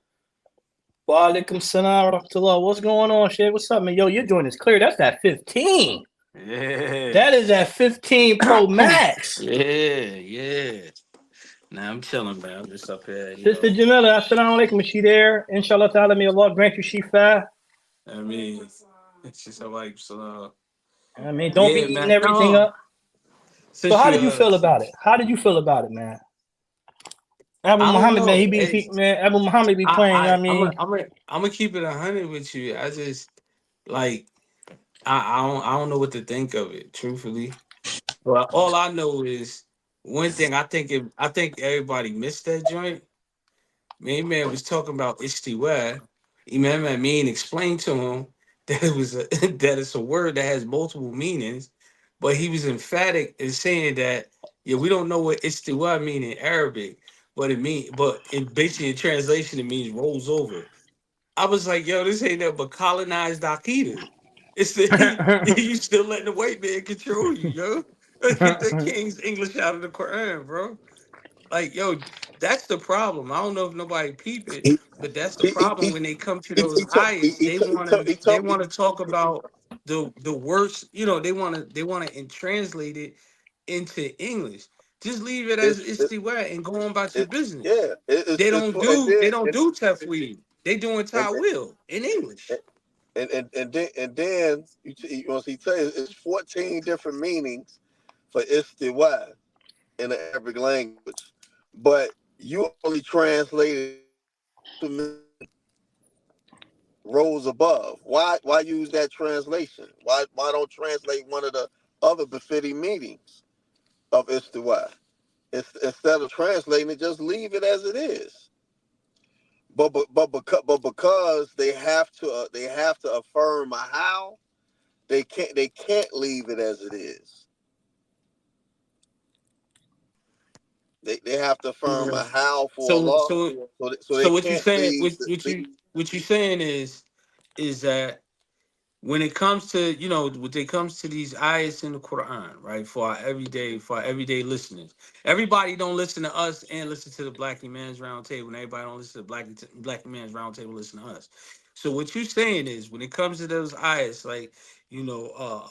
Wa alaikum salam wa rahmatullah. What's going on, shit? What's up, man? Yo, your joint is clear. That's that 15. Yeah. That is that 15 Pro Max. Yeah. Nah, I'm chilling, man. I'm just up here. Sister Jamila, assalamu alaikum. Is she there? Inshallah ta'ala, may Allah grant you shifa. I mean, it's just like, so. I mean, don't be eating everything up. So how did you feel about it? How did you feel about it, man? Abu Muhammad, man, Abu Muhammad be playing. I'm gonna keep it 100 with you. I just like I don't know what to think of it, truthfully. But all I know is one thing. I think everybody missed that joint. Man was talking about istiwa. Imam Ameen explained to him that that it's a word that has multiple meanings, but he was emphatic in saying that we don't know what istiwa mean in Arabic. but in basically in translation, it means rolls over. I was like, yo, this ain't nothing but colonized Akita. It's the you still letting the white man control you, yo. Get the King's English out of the Quran, bro. Like, yo, that's the problem. I don't know if nobody peep it, He but that's the he he problem he when they come to he, those he, told, ayats. he, he, he, They told, want to talk about the worst. You know, they want to translate it into English. Just leave it as it's istiwa and go on about your it, business. yeah, it's for and They then don't do tafweed. They doing and ta'wil in English. then you want to see tell you it's 14 different meanings for istiwa in the Arabic language, but you only translated to mean rose above. Why use that translation? Why don't translate one of the other befitting meanings of istiwa? Instead of translating it, just leave it as it is. Because they have to affirm a how, they can't leave it as it is. They have to affirm Yeah. a how for So Allah, so so they so what you can't saying? leave the What you saying is that when it comes to when it comes to these ayats in the Quran, right? For our everyday listeners, everybody don't listen to us and listen to the Black Man's Round Table, and everybody don't listen to Black Man's Round Table, listen to us. So what you saying is when it comes to those ayats, like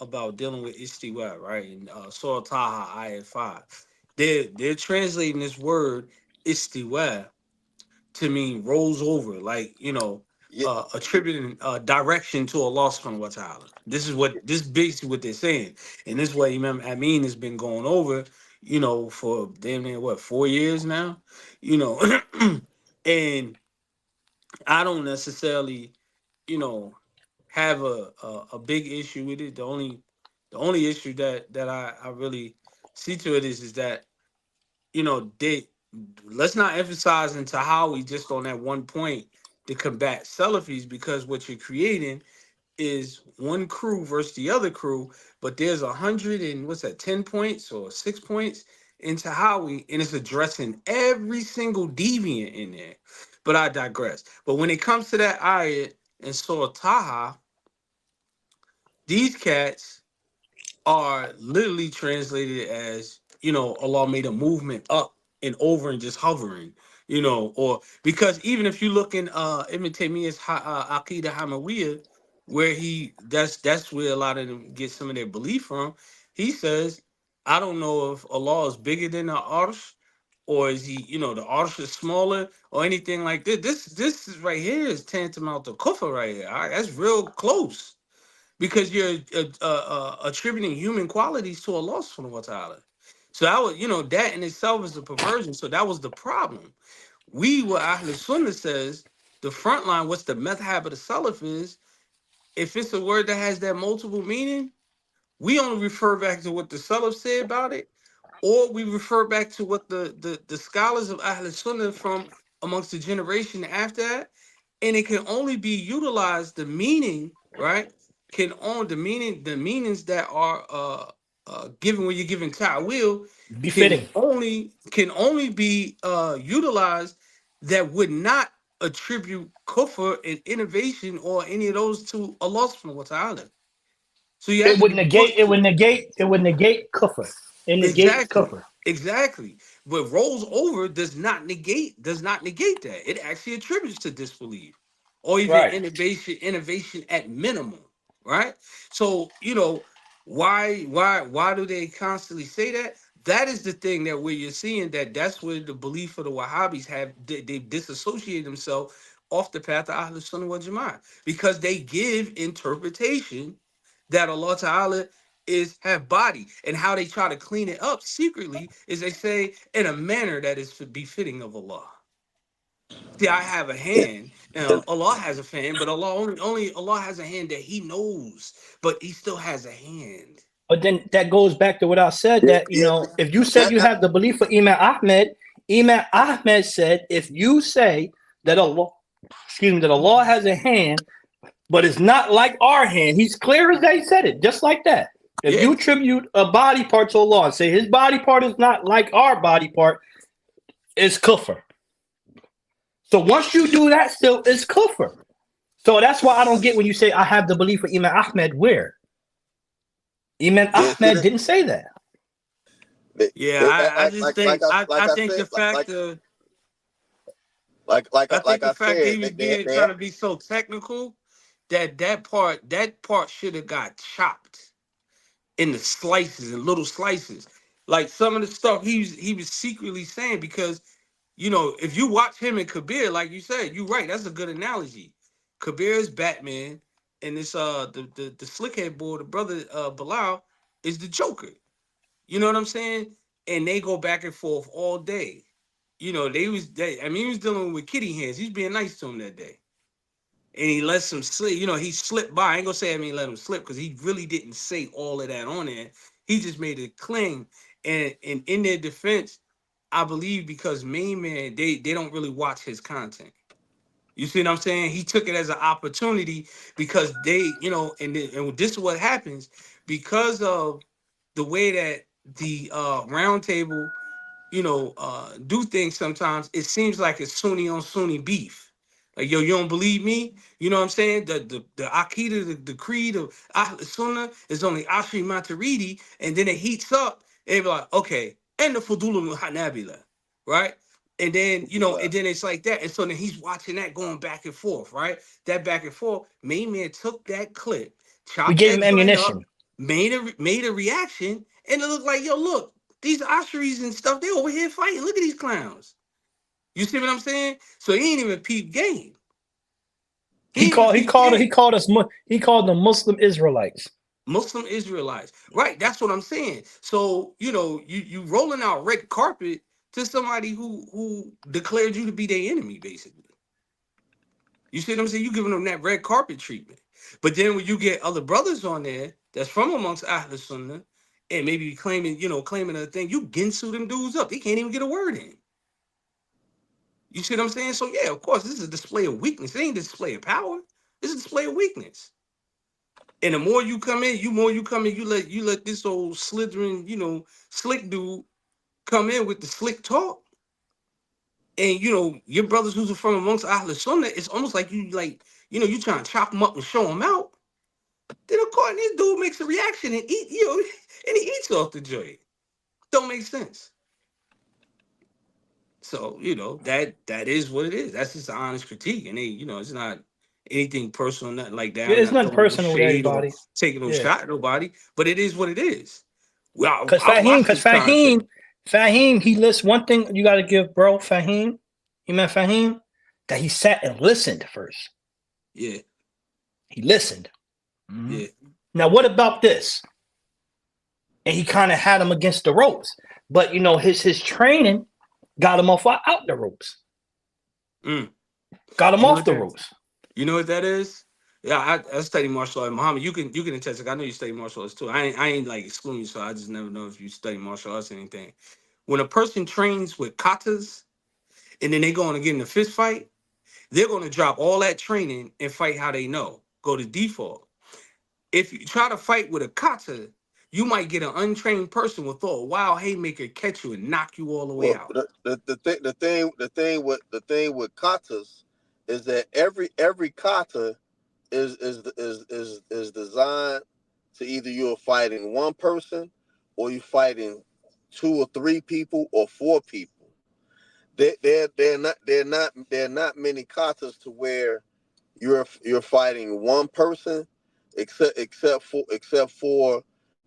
about dealing with istiwa, right? And Surah Taha ayat 5, they're translating this word istiwa to mean rolls over, like yeah, attributing direction to Allah subhanahu wa ta'ala. This is basically what they're saying. And this way Imam Ameen has been going over, for damn near 4 years now. You know, and I don't necessarily, you know, have a big issue with it. The only issue that I really see to it is that they let's not emphasize into how we just on that one point to combat Salafis, because what you're creating is one crew versus the other crew, but there's 10 points or 6 points into Tahawi, and it's addressing every single deviant in there. But I digress. But when it comes to that ayat and Surah Taha, these cats are literally translated as, Allah made a movement up and over and just hovering, or because even if you look in Ibn Taymiyyah's Aqidah Hamawiyah, where that's where a lot of them get some of their belief from. He says, I don't know if Allah is bigger than the Arsh, or is he, the Arsh is smaller or anything like this. This is right here is tantamount to kufr right here. All right? That's real close, because you're attributing human qualities to Allah subhanahu wa ta'ala. So that was, that in itself is a perversion. So that was the problem. What Ahl Sunnah says, the front line, what's the madhab of the Salaf is, if it's a word that has that multiple meaning, we only refer back to what the Salaf say about it, or we refer back to what the scholars of Ahl Sunnah from amongst the generation after that, and it can only be utilized, the meaning, right, can on the meanings that are given when you're given ta'wil can Befitting. only be utilized that would not attribute kufr and innovation or any of those to Allah subhanahu wa ta'ala. So you It have to would be negate. put It to would negate. It would negate kufr. It negates exactly, kufr. exactly. But rolls over does not negate that. It actually attributes to disbelief or even Right. innovation at minimum, right? So why do they constantly say that? That is the thing that where you're seeing that's where the belief of the Wahhabis they disassociate themselves off the path of Ahlus Sunnah wal Jama'ah, because they give interpretation that Allah Ta'ala is have body, and how they try to clean it up secretly is they say in a manner that is befitting of Allah. See, I have a hand. Allah has a hand, but Allah only Allah has a hand that He knows, but He still has a hand. But then that goes back to what I said, yeah, that yeah. if you said That, you that, have the belief of Imam Ahmed said, if you say that Allah has a hand, but it's not like our hand, he's clear as day said it, just like that. If Yeah, you attribute a body part to Allah and say his body part is not like our body part, it's kufr. So once you do that, still it's kufr. So that's why I don't get when you say I have the belief of Imam Ahmed. Where Imam Ahmed didn't say that. Yeah, I just think I think the said, fact of I think like the I fact that said, he was being trying to be so technical that part should have got chopped into slices and little slices. Like some of the stuff he was secretly saying, because you know, if you watch him and Kabir, like you said, you're right. That's a good analogy. Kabir is Batman, and this the slickhead boy, the brother Bilal, is the Joker. You know what I'm saying? And they go back and forth all day. You know, I mean, he was dealing with kitty hands. He's being nice to him that day. And he lets him slip. You know, he slipped by. I ain't gonna say I mean let him slip, because he really didn't say all of that on there. He just made it clean. And in their defense, I believe because main man, they don't really watch his content. You see what I'm saying? He took it as an opportunity because they, you know, and this is what happens because of the way that the round table, you know, do things sometimes. It seems like it's Sunni on Sunni beef. Like, yo, you don't believe me? You know what I'm saying? The Aqidah, the creed of Ahl Sunnah is only Ashri Maturidi, and then it heats up. And be like, okay, and the Fudul Hanabila, right? And then, you know, and then it's like that. And so then he's watching that going back and forth, right? That back and forth. Main man took that clip, We chopped gave him that joint up, ammunition. made a reaction, and it looked like, yo, look, these Osheries and stuff, they over here fighting. Look at these clowns. You see what I'm saying? So he ain't even peep game. He ain't even peep game. He called them Muslim Israelites. Muslim Israelites. Right, that's what I'm saying. So, you know, you rolling out red carpet to somebody who declared you to be their enemy, basically. You see what I'm saying? You giving them that red carpet treatment. But then when you get other brothers on there that's from amongst Ahl Sunnah and maybe claiming a thing, you ginsu them dudes up. They can't even get a word in. You see what I'm saying? So yeah, of course, this is a display of weakness. It ain't a display of power. This is a display of weakness. And the more you come in, you let this old slithering, you know, slick dude come in with the slick talk. And you know, your brothers who's from amongst Ahl Sunnah, it's almost like you trying to chop them up and show them out. Then of course this dude makes a reaction and eat, you know, and he eats off the joint. Don't make sense. So, you know, that is what it is. That's just an honest critique. And it's not anything personal, nothing like that. Yeah, I'm it's not nothing throwing no personal with shade or everybody. taking no Yeah. shot at nobody, but it is what it is. Well, Because I watch this content. Fahim, he lists one thing you got to give, bro, Fahim, that he sat and listened first. Yeah. He listened. Yeah. Now, what about this? And he kind of had him against the ropes. But, you know, his training got him out the ropes. Got him off the ropes. You know what that is? Yeah, I study martial arts. Muhammad, you can attest. Like, I know you study martial arts too. I ain't like excluding you, so I just never know if you study martial arts or anything. When a person trains with katas and then they go on to get in a fist fight, they're going to drop all that training and fight how they know. Go to default. If you try to fight with a kata, you might get an untrained person with throw a wild haymaker, catch you, and knock you all the way out. The thing with katas is that every kata is designed to either you're fighting one person or you're fighting 2 or 3 people or 4 people. They're not many katas to where you're fighting one person, except for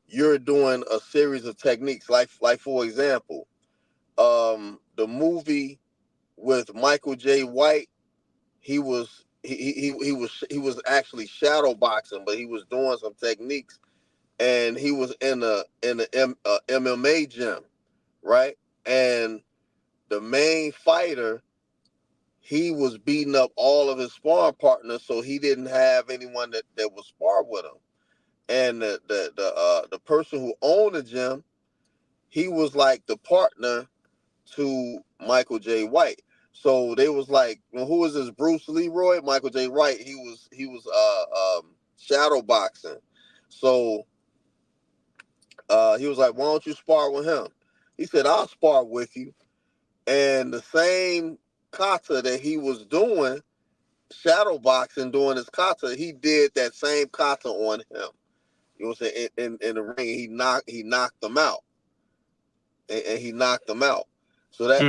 you're doing a series of techniques. Like for example, the movie with Michael J. White, he was actually shadow boxing, but he was doing some techniques, and he was in a MMA gym, right? And the main fighter, he was beating up all of his sparring partners, so he didn't have anyone that would spar with him. And the person who owned the gym, he was like the partner to Michael J. White. So they was like, well, who is this Bruce Leroy? Michael J. White. He was shadow boxing. So he was like, why don't you spar with him? He said, I'll spar with you. And the same kata that he was doing, shadow boxing, doing his kata, he did that same kata on him. You know what I'm saying? In the ring, he knocked them out, and he knocked them out. So that's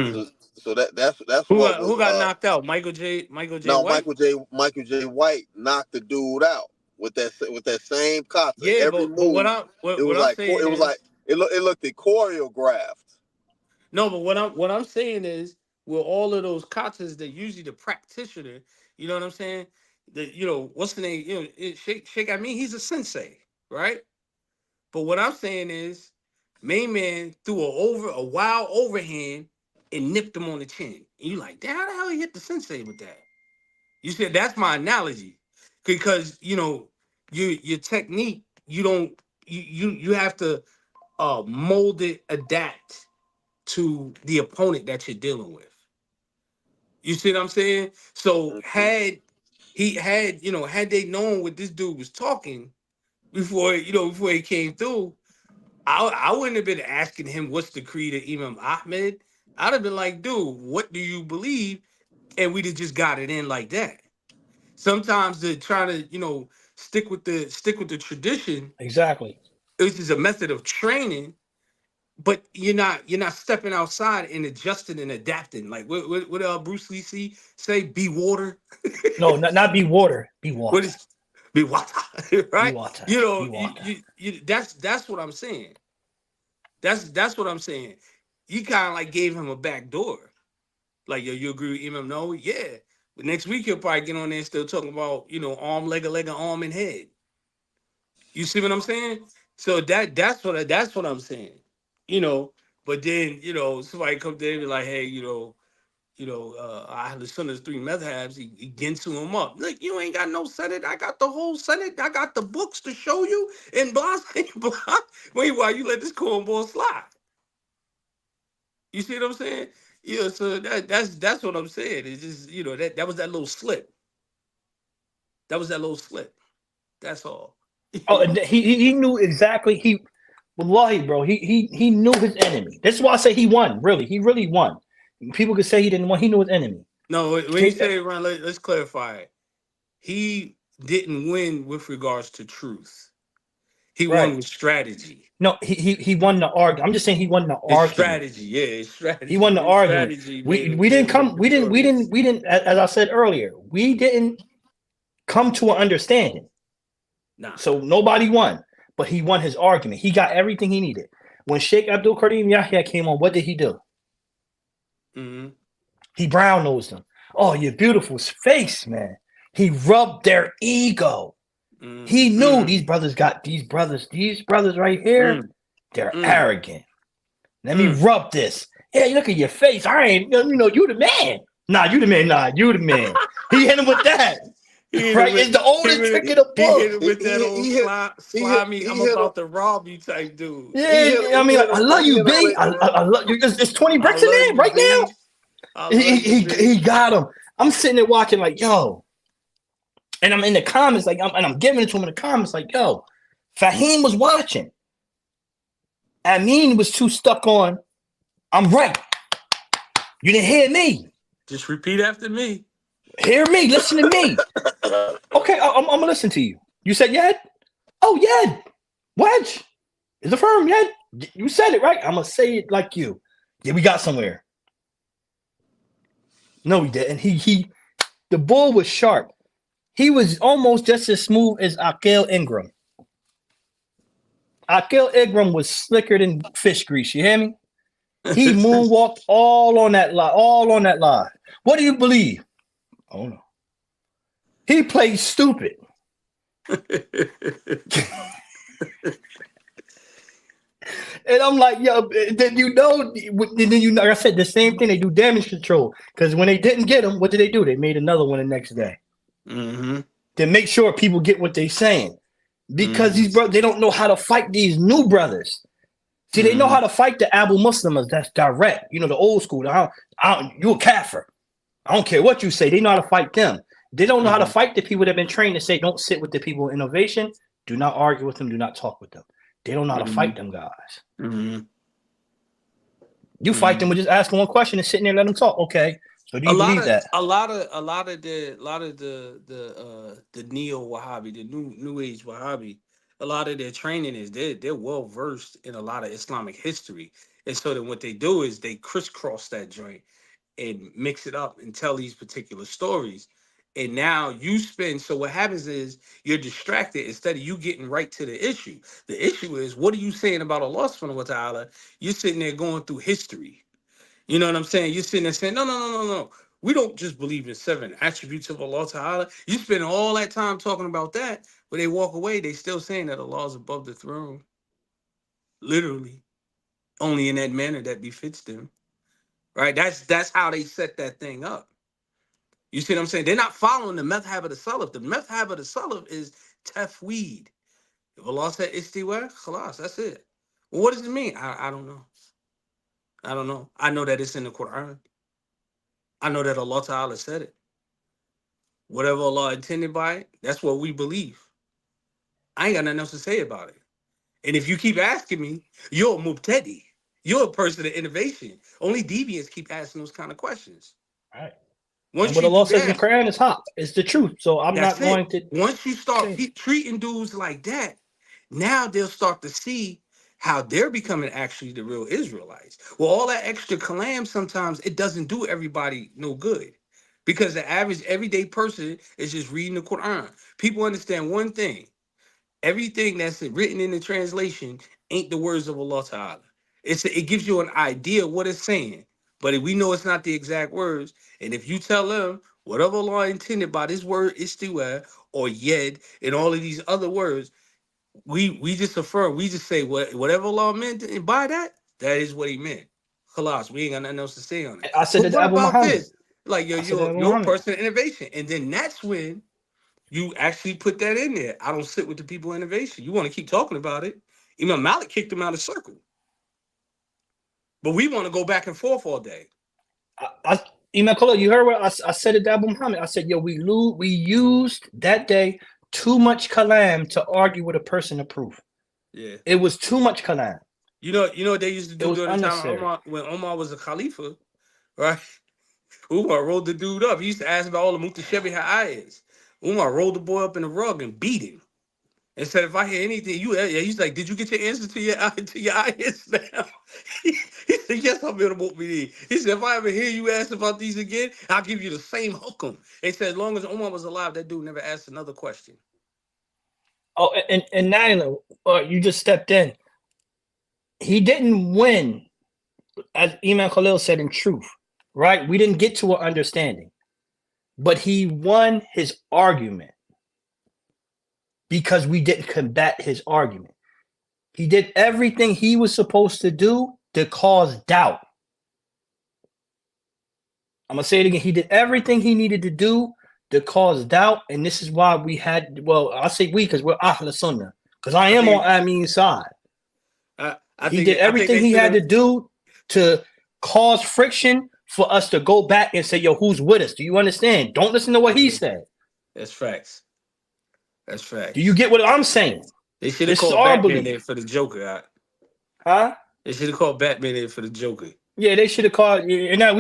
what was who got knocked out? Michael J. no, White. Michael J. White knocked the dude out with that same kata. Yeah, Every but move, it what was I'm like saying is it looked choreographed. no, but what I'm saying is with all of those katas that usually the practitioner, you know what I'm saying? What's the name? Sheikh Ameen, he's a sensei, right? But what I'm saying is, main man threw a wild overhand and nipped him on the chin. And you like, damn, how the hell he hit the sensei with that? You said that's my analogy, because your technique, you have to mold it, adapt to the opponent that you're dealing with. You see what I'm saying? So had they known what this dude was talking before he came through, I wouldn't have been asking him what's the creed of Imam Ahmed. I'd have been like, dude, what do you believe? And we'd have just got it in like that. Sometimes to try to, stick with the tradition, Exactly. which is a method of training, but you're not stepping outside and adjusting and adapting. Like what Bruce Lee say, be water. No, not be water. Be What water. is be water, Be right? water. You know, Be water. that's what I'm saying. That's what I'm saying. You kind of like gave him a back door. Like, yo, you agree with Imam? No, yeah. But next week he'll probably get on there and still talking about, arm, leg, arm, and head. You see what I'm saying? So that's what I'm saying. You know, but then, somebody come there and be like, hey, I have the son of three madhabs, he Ginsu him up. Like, you ain't got no Senate. I got the whole Senate. I got the books to show you and blah, blah. Meanwhile, you let this cornball slide. You see what I'm saying? Yeah, so that's what I'm saying. It's just, that was that little slip. That was that little slip. That's all. Oh, and he knew exactly. Wallahi, bro, he knew his enemy. That's why I say he won. Really, he really won. People could say he didn't win. He knew his enemy. No, when you say it, Ron, let's clarify it. He didn't win with regards to truth. He won with strategy. No, he won the argument. I'm just saying he won the His argument. strategy, yeah, his strategy. He won the His argument. strategy We didn't. As I said earlier, we didn't come to an understanding. Nah. So nobody won, but he won his argument. He got everything he needed. When Sheikh Abdul Karim Yahya came on, what did he do? Mm-hmm. He brown nosed them. Oh, your beautiful face, man. He rubbed their ego. Mm-hmm. He knew these brothers right here, they're arrogant. Let me rub this. Hey, look at your face. I ain't, you the man. Nah, you the man. Nah, you the man. He hit him with that. Right? It's the oldest trick in the book. He hit him with that old slimy, I'm about to rob you type dude. Yeah, I mean, I love you, B. I love you. There's 20 bricks in there right now. He got him. I'm sitting there watching like, yo. And I'm in the comments, like, I'm giving it to him in the comments, like, yo, Fahim was watching. Ameen was too stuck on, I'm right. You didn't hear me. Just repeat after me. Hear me. Listen to me. Okay, I'm going to listen to you. You said Yed? Oh, Yed. Wedge. Is it firm, Yed? You said it, right? I'm going to say it like you. Yeah, we got somewhere. No, we didn't. The bull was sharp. He was almost just as smooth as Akil Ingram. Akil Ingram was slicker than fish grease. You hear me? He moonwalked all on that line. What do you believe? Oh no. He played stupid. And I'm like, yo, then like I said, the same thing. They do damage control because when they didn't get him, what did they do? They made another one the next day. Mm-hmm. To make sure people get what they're saying, because these brothers, they don't know how to fight these new brothers. See, they know how to fight the Abu Muslims. That's direct. The old school. You a kafir. I don't care what you say. They know how to fight them. They don't know how to fight the people that have been trained to say, don't sit with the people in innovation. Do not argue with them. Do not talk with them. They don't know how to fight them guys. Mm-hmm. You fight them with just asking one question and sitting there and let them talk. Okay, so do you believe that? A lot of the neo Wahhabi, the new age Wahhabi, a lot of their training is they're well versed in a lot of Islamic history, and so then what they do is they crisscross that joint and mix it up and tell these particular stories. And now you spend, so what happens is you're distracted instead of you getting right to the issue. The issue is, what are you saying about Allah subhanahu wa ta'ala? You're sitting there going through history. You know what I'm saying? You're sitting there saying, no, no, no, no, no. We don't just believe in 7 attributes of Allah Ta'ala. You spend all that time talking about that, but they walk away, they still saying that Allah is above the throne. Literally. Only in that manner that befits them. Right? That's how they set that thing up. You see what I'm saying? They're not following the madhab of the Salaf. The madhab of the Salaf is tafweed. If Allah said istiwa, khalas, that's it. Well, what does it mean? I don't know. I don't know. I know that it's in the Quran. I know that Allah Ta'ala said it. Whatever Allah intended by it, that's what we believe. I ain't got nothing else to say about it. And if you keep asking me, you're a mubtadi. You're a person of innovation. Only deviants keep asking those kind of questions. All right. Once and what you Allah do says in the that, Quran is hot. It's the truth. So I'm that's not going it. to Once you start say. treating dudes like that, now they'll start to see how they're becoming actually the real Israelites. Well, all that extra kalam sometimes it doesn't do everybody no good. Because the average everyday person is just reading the Quran. People understand one thing. Everything that's written in the translation ain't the words of Allah Ta'ala. It gives you an idea of what it's saying. But if we know it's not the exact words, and if you tell them whatever Allah intended by this word istiwa or yed and all of these other words, we just affirm, we just say whatever Allah meant by that, that is what he meant. Khalas, we ain't got nothing else to say on it. I said But that to what Abu about Muhammad. this? Like I said that to Abu you're a Muhammad. person of innovation. And then that's when you actually put that in there. I don't sit with the people of innovation. You want to keep talking about it. Imam Malik kicked him out of circle. But we want to go back and forth all day. Imam Khalil, you heard what I said it to Abu Muhammad. I said, yo, we used that day too much kalam to argue with a person of proof. Yeah. It was too much kalam. You know what they used to do during the time unnecessary. when Omar was a Khalifa, right? Umar rolled the dude up. He used to ask about all the mutashabih ayahs. Umar rolled the boy up in the rug and beat him. And said, if I hear anything, he's like, did you get your answer to your ayahs now? he said, yes, I'm in the mu'mineen. He said, if I ever hear you ask about these again, I'll give you the same hukum. They said, as long as Umar was alive, that dude never asked another question. Oh, and now you just stepped in. He didn't win, as Imam Khalil said, in truth, right? We didn't get to an understanding, but he won his argument because we didn't combat his argument. He did everything he was supposed to do to cause doubt. I'm going to say it again. He did everything he needed to do to cause doubt, and this is why we had, well, I say we because we're Ahl Sunnah, because I am on Ameen's side. He did everything he had to do to cause friction for us to go back and say, yo, who's with us? Do you understand? Don't listen to what he said. That's facts. That's facts. Do you get what I'm saying? They should have called Batman in for the Joker. Huh? They should have called Batman in for the Joker. Yeah, they should have called. And now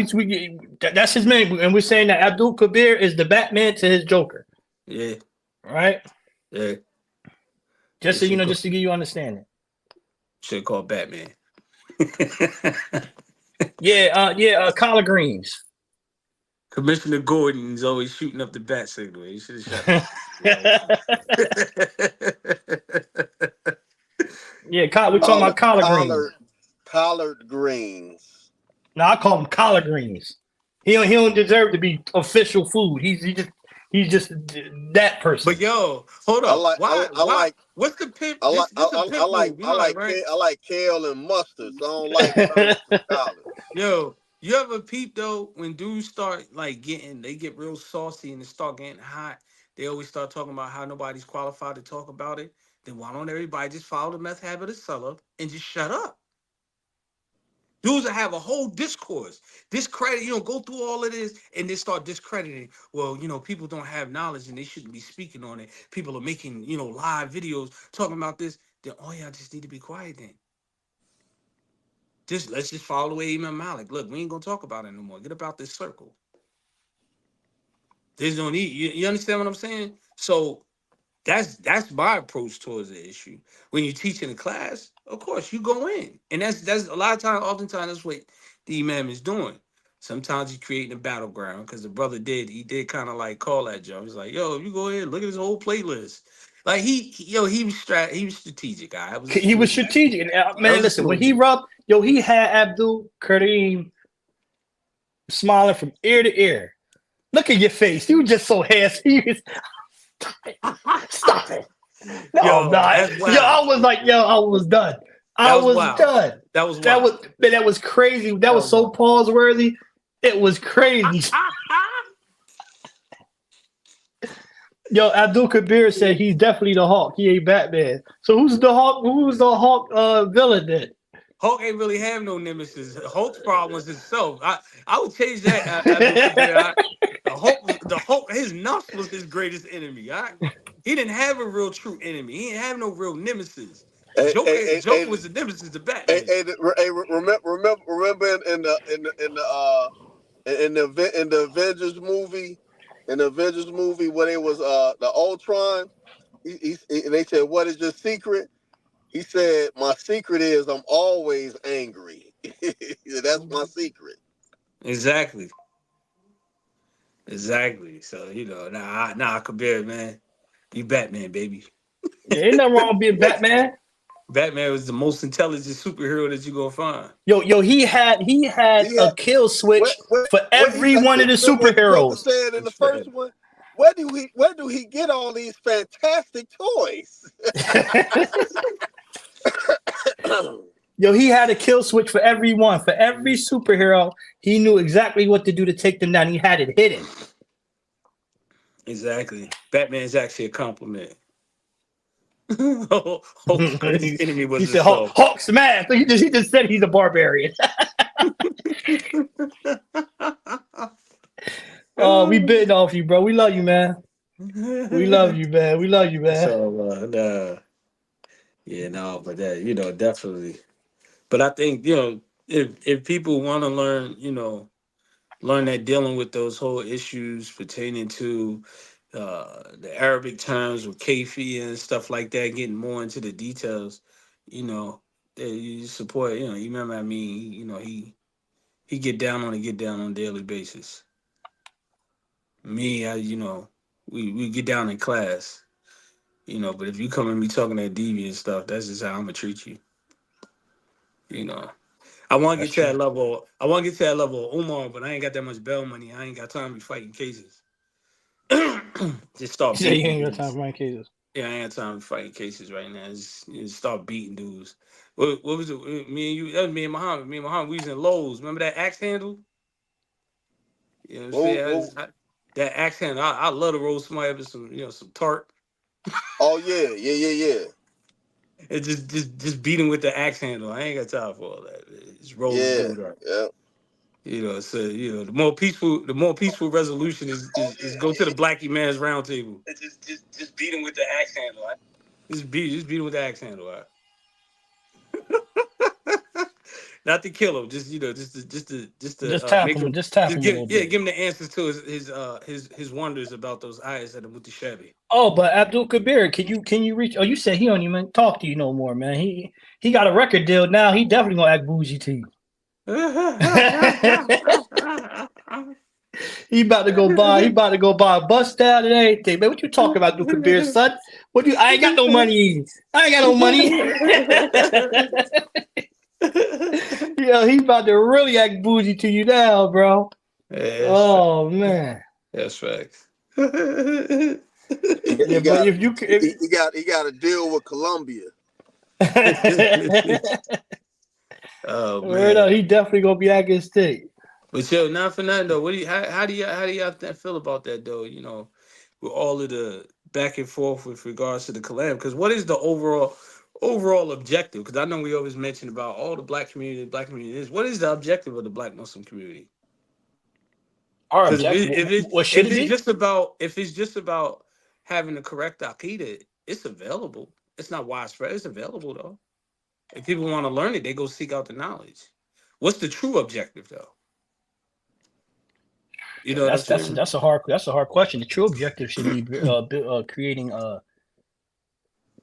that's his name. And we're saying that Abdul Kabir is the Batman to his Joker. Yeah. Right? Yeah. Just so you know, just to give you understanding. Should have called Batman. Collard greens. Commissioner Gordon's always shooting up the bat signal. He should have shot. Yeah, we're talking about collard greens. Collard greens. No, I call them collard greens. He don't deserve to be official food. He's just that person. But yo, hold up. I like. What's the pimp? I like kale and mustard. So I don't like collard. Yo, you ever peep though when dudes start they get real saucy and they start getting hot? They always start talking about how nobody's qualified to talk about it. Then why don't everybody just follow the madhab of the Salaf and just shut up? Dudes that have a whole discourse, discredit, go through all of this and then start discrediting. Well, people don't have knowledge and they shouldn't be speaking on it. People are making, live videos talking about this. Then all y'all just need to be quiet then. let's just follow the way Imam Malik. Look, we ain't gonna talk about it no more. Get about this circle. There's no need. You understand what I'm saying? So that's my approach towards the issue. When you teach in a class, of course you go in, and that's a lot of times. Oftentimes that's what the imam is doing. Sometimes he's creating a battleground because the brother did kind of like call that job. He's like, yo, you go ahead, look at his whole playlist. Like he was strategic. It was a He was smooth. strategic. And, That man, was a listen, when smooth. he rubbed, he had Abdul Kareem smiling from ear to ear. Look at your face. You just so handsome. Stop it. No, I'm Yo, not. that's I wild. was like, I was done. That I was was wild. done. That was wild. That was crazy. That That was was so wild. pause worthy. It was crazy. Abdul Kabir said he's definitely the Hawk. He ain't Batman. So who's the Hawk? Who's the Hawk villain then? Hulk ain't really have no nemesis. Hulk's problem was himself. I would change that. Abdul Kabir. The Hulk, his nuts was his greatest enemy. All right? He didn't have a real true enemy. He didn't have no real nemesis. Hey, Joker was the nemesis to Batman. Remember in the Avengers movie, where they was the Ultron, and they said, "What is your secret?" He said, "My secret is I'm always angry." That's my secret. Exactly. So Kabir, man, you Batman, baby. Yeah, ain't nothing wrong with being Batman. Batman was the most intelligent superhero that you gonna find. He had a kill switch for every one of the Remember what the Joker superheroes. said in the first one? Where do he get all these fantastic toys? He had a kill switch for everyone. For every superhero, he knew exactly what to do to take them down. He had it hidden. Exactly. Batman's actually a compliment. Hulk's greatest enemy was He said, himself. Hulk smash. So he just said he's a barbarian. Oh, we bitten off you, bro. We love you, man. We love you, man. We love you, man. So, but that, definitely. But I think, if people want to learn, learn that dealing with those whole issues pertaining to the Arabic terms with kafia and stuff like that, getting more into the details, that you support, you remember, he get down on a daily basis. Me, we get down in class, but if you come at me talking that deviant stuff, that's just how I'm gonna treat you. I want to get to that level. I want to get to that level of Umar, but I ain't got that much bail money. I ain't got time to be fighting cases. Just start You beating ain't got time dudes. for my cases. Yeah, I ain't got time to fighting cases right now. Just start beating dudes. What was it? Me and you, that was me and Muhammad. Me and Muhammad, we was in Lowe's. Remember that axe handle? You know what I'm saying? That axe handle, I love to roll somebody up with some tart. Oh yeah. And just beat him with the axe handle. I ain't got time for all that. Just roll the Yeah, dude up. yeah. So the more peaceful resolution is go to the Blackie man's round table. Just beat him with the axe handle. Just beat him with the axe handle. All right? Not to kill him, Just to tap make him. him Just tap him a little bit. give him the answers to his wonders about those eyes that are with the Chevy. Oh, but Abdul Kabir, can you reach? Oh, you said he don't even talk to you no more, man. He got a record deal now. He definitely gonna act bougie to you. He about to go buy a bus down and everything. Man, what you talking about, Abdul Kabir, son? I ain't got no money. He about to really act bougie to you now, bro. Oh man. That's facts. He got a deal with Colombia. Oh Right man. on, he definitely gonna be acting state. But not for nothing though. How do y'all feel about that though? With all of the back and forth with regards to the calam. Because what is the overall objective? Because I know we always mention about all the black community is. What is the objective of the Black Muslim community? Our Because objective. What should it be? if it's just about having the correct aqidah, it's available. It's not widespread. It's available though. If people want to learn it, they go seek out the knowledge. What's the true objective, though? You know what I'm saying? That's a hard question. The true objective should be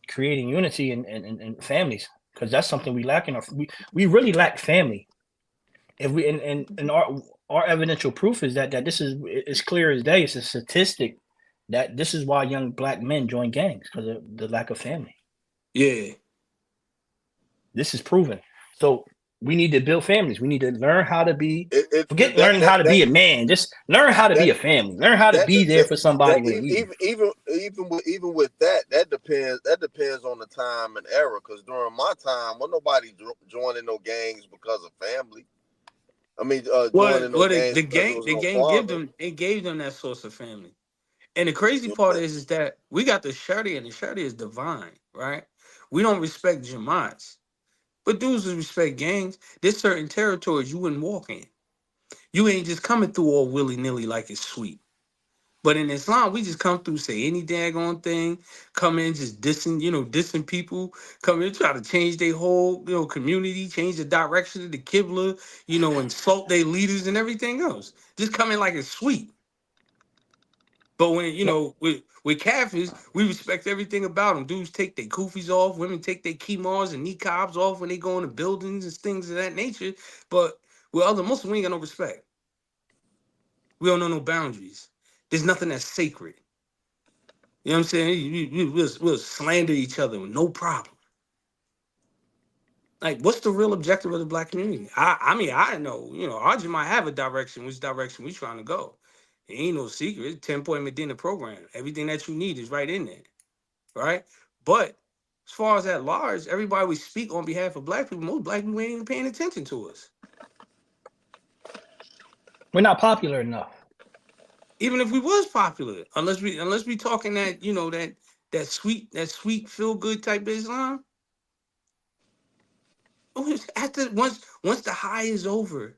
creating unity and families, because that's something we lack in we really lack family. If we and our evidential proof is that this is as clear as day. It's a statistic that this is why young black men join gangs, because of the lack of family. Yeah. This is proven. So we need to build families. We need to learn how to be. Forget learning how to be a man. Just learn how to be a family. Learn how to be there for somebody when you need. Even with that depends. That depends on the time and era. Because during my time, well, nobody joining no gangs because of family. I mean, joining no gangs because there was no father. Gave them that source of family. And the crazy part is that we got the Sharia, and the Sharia is divine, right? We don't respect Jamaats. But dudes who respect gangs, there's certain territories you wouldn't walk in. You ain't just coming through all willy-nilly like it's sweet. But in Islam, we just come through, say any daggone thing, come in just dissing people, come in, try to change their whole, community, change the direction of the Qibla, insult their leaders and everything else. Just come in like it's sweet. But when, with Kafirs, we respect everything about them. Dudes take their kufis off, women take their kimars and niqabs off when they go into buildings and things of that nature. But with other Muslims, we ain't got no respect. We don't know no boundaries. There's nothing that's sacred. You know what I'm saying? We'll slander each other with no problem. Like, what's the real objective of the black community? I mean, I know, Arjun might have a direction, which direction we trying to go. It ain't no secret. 10-point Medina program. Everything that you need is right in there, right? But as far as at large, everybody we speak on behalf of black people, most black people ain't even paying attention to us. We're not popular enough. Even if we was popular, unless we talking that, that sweet feel good type of Islam. After once the high is over,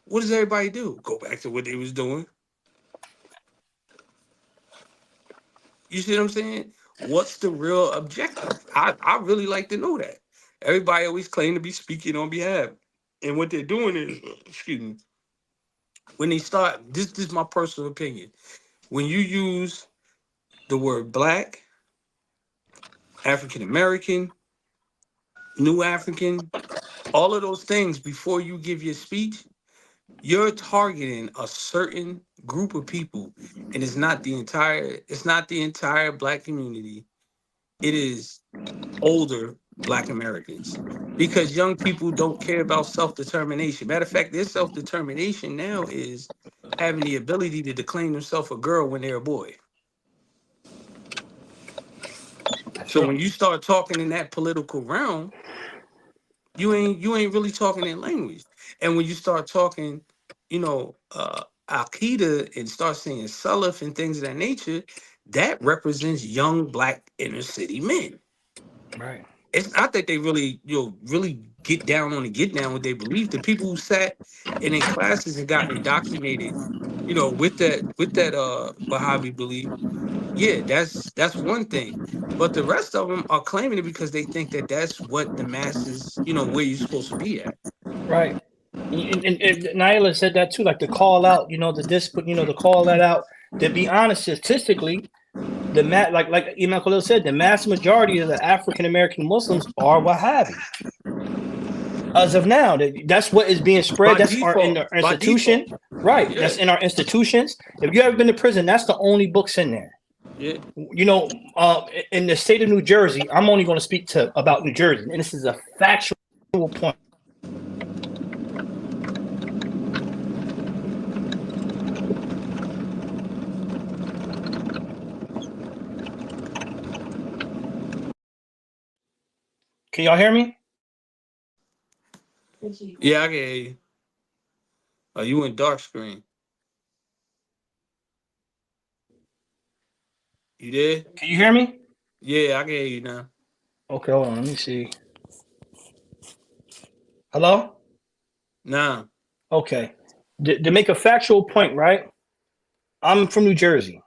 what does everybody do? Go back to what they was doing. You see what I'm saying? What's the real objective? I really like to know that. Everybody always claim to be speaking on behalf. And what they're doing is, excuse me, when they start, this is my personal opinion. When you use the word black, African American, New African, all of those things before you give your speech, you're targeting a certain group of people, and it's not the entire black community. It is older black Americans, because young people don't care about self-determination. Matter of fact, their self-determination now is having the ability to declaim themselves a girl when they're a boy. So when you start talking in that political realm, you ain't really talking in language. And when you start talking, Al-Qaeda, and start saying Saleh and things of that nature, that represents young black inner city men. Right. It's not that they really, really get down what they believe. The people who sat in their classes and got indoctrinated, with that Wahhabi belief, yeah, that's one thing. But the rest of them are claiming it because they think that that's what the masses, where you're supposed to be at. Right. And Naila said that too, like to call out, to call that out. To be honest, statistically, like Imam Khalil said, the mass majority of the African American Muslims are Wahhabi. As of now, that's what is being spread. That's in our institution, right? Yeah. That's in our institutions. If you ever been to prison, that's the only books in there. Yeah. In the state of New Jersey, I'm only going to speak about New Jersey, and this is a factual point. Can y'all hear me? Yeah, I can hear you. Oh, you in dark screen. You there? Can you hear me? Yeah, I can hear you now. Okay, hold on. Let me see. Hello? Nah. Okay. To make a factual point, right? I'm from New Jersey.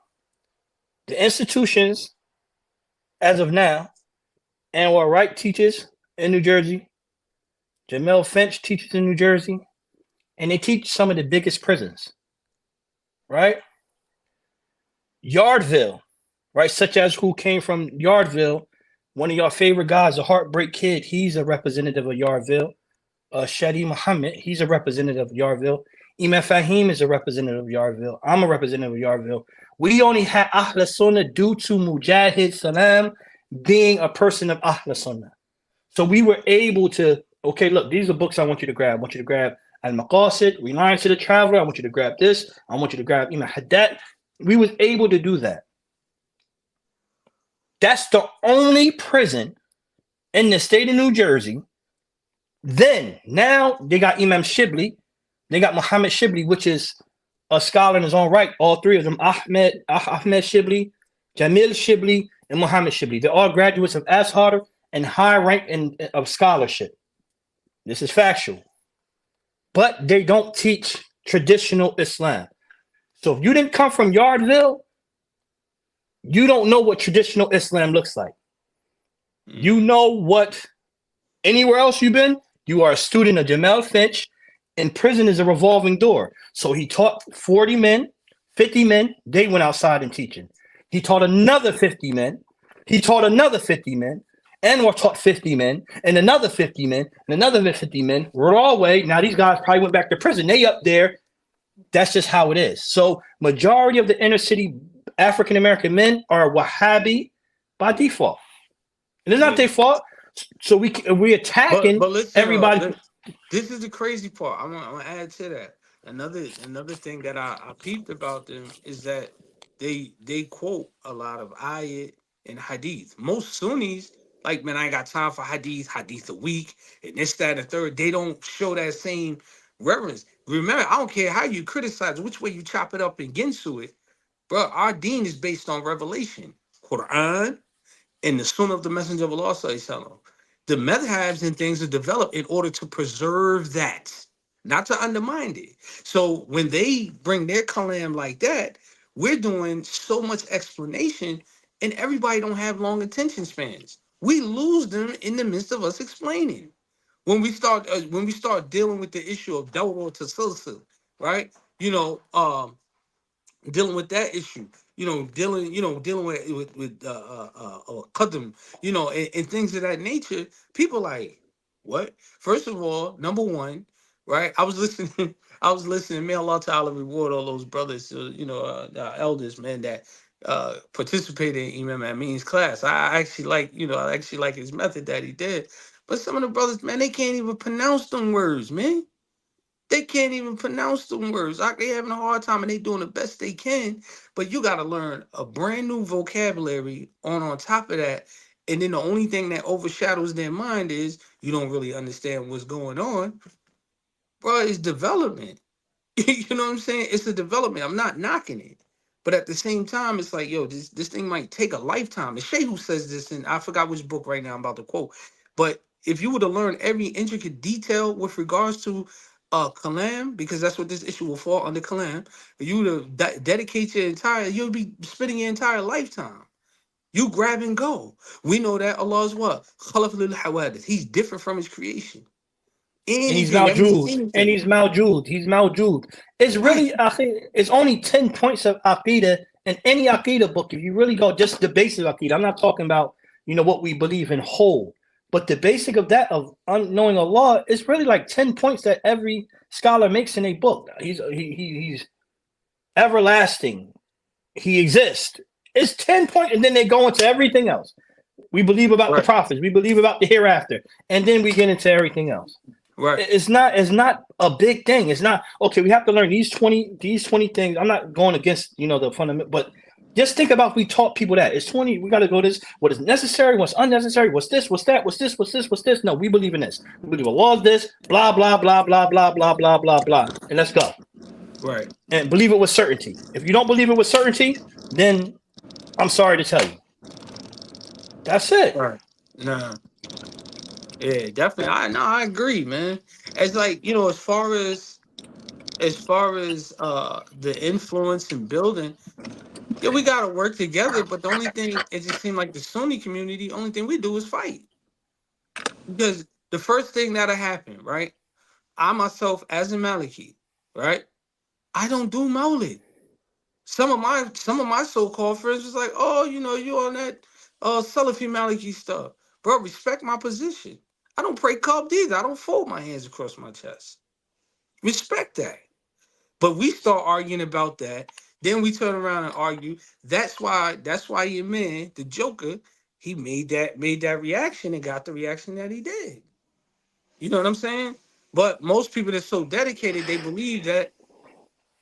The institutions, as of now, and what right teaches in New Jersey, Jamel Finch teaches in New Jersey, and they teach some of the biggest prisons, right? Yardville, right? Such as who came from Yardville. One of your favorite guys, a Heartbreak Kid, he's a representative of Yardville. Shadi Muhammad, he's a representative of Yardville. Imam Fahim is a representative of Yardville. I'm a representative of Yardville. We only had Ahl Sunnah due to Mujahid Salam being a person of Ahl Sunnah. So we were able to, okay, look, these are books I want you to grab. I want you to grab Al-Maqasid, Reliance to the Traveler. I want you to grab this. I want you to grab Imam Haddad. We was able to do that. That's the only prison in the state of New Jersey. Then, now they got Imam Shibli. They got Muhammad Shibli, which is a scholar in his own right. All three of them, Ahmed Shibli, Jamil Shibli, and Muhammad Shibli. They're all graduates of Azhar and high rank of scholarship. This is factual. But they don't teach traditional Islam. So if you didn't come from Yardville, you don't know what traditional Islam looks like. You know what, anywhere else you've been, you are a student of Jamel Finch, and prison is a revolving door. So he taught 40 men, 50 men, they went outside and teaching. He taught another 50 men, he taught another 50 men, Anwar taught 50 men, and another 50 men, and another 50 men. Rawway, now these guys probably went back to prison. They up there. That's just how it is. So majority of the inner city African-American men are Wahhabi by default. And it's not their fault. So we attacking but listen, everybody. This is the crazy part. I'm gonna add to that. Another thing that I peeped about them is that they quote a lot of ayat and hadith. Most Sunnis, like, man, I ain't got time for hadith a week, and this, that, and the third. They don't show that same reverence. Remember, I don't care how you criticize, which way you chop it up and get into it, bro. Our deen is based on revelation, Quran, and the Sunnah of the Messenger of Allah sallallahu. The madhabs and things are developed in order to preserve that, not to undermine it. So when they bring their kalam like that, we're doing so much explanation, and everybody don't have long attention spans. We lose them in the midst of us explaining. When we start dealing with the issue of dawah to silsil, right? Dealing with that issue, dealing with qadam, and things of that nature. People like, what? First of all, number one, right? I was listening. May Allah Ta'ala reward all those brothers, the elders, man, that participated in Imam Ameen's class. I actually like his method that he did. But some of the brothers, man, they can't even pronounce them words, man. They can't even pronounce them words. Like, they having a hard time, and they doing the best they can. But you got to learn a brand new vocabulary on top of that. And then the only thing that overshadows their mind is you don't really understand what's going on. Bro, it's development. You know what I'm saying? It's a development. I'm not knocking it. But at the same time, it's like, yo, this thing might take a lifetime. The Shay who says this, and I forgot which book right now I'm about to quote. But if you were to learn every intricate detail with regards to kalam, because that's what this issue will fall under, kalam, for you to dedicate you'll be spending your entire lifetime. You grab and go. We know that Allah is what? Khalaf lil hawadith. He's different from his creation. And he's Mawjood. He's Mawjood. It's really, it's only 10 points of Aqidah in any Aqidah book. If you really go just the basic Aqidah, I'm not talking about, what we believe in whole. But the basic of that, of knowing Allah, is really like 10 points that every scholar makes in a book. He's everlasting. He exists. It's 10 points, and then they go into everything else. We believe about the prophets. We believe about the hereafter. And then we get into everything else. Right. It's not a big thing. It's not, okay, we have to learn these 20 things. I'm not going against, the fundamental, but just think about if we taught people that. It's 20, we got to go this, what is necessary, what's unnecessary, what's this, what's that, what's this, what's this, what's this. No, we believe in this. We believe Allah is this, blah, blah, blah, blah, blah, blah, blah, blah, blah. And let's go. Right. And believe it with certainty. If you don't believe it with certainty, then I'm sorry to tell you. That's it. Right. Nah. Yeah, definitely. I agree, man. It's like, as far as the influence and building, yeah, we gotta work together. But the only thing, it just seemed like the Sunni community, only thing we do is fight. Because the first thing that'll happen, right? I myself as a Maliki, right? I don't do Maulid. Some of my so-called friends was like, oh, you on that Salafi Maliki stuff. Bro, respect my position. I don't pray Qubd either. I don't fold my hands across my chest. Respect that. But we start arguing about that. Then we turn around and argue. That's why your man, the Joker, he made that reaction and got the reaction that he did. You know what I'm saying? But most people that's so dedicated, they believe that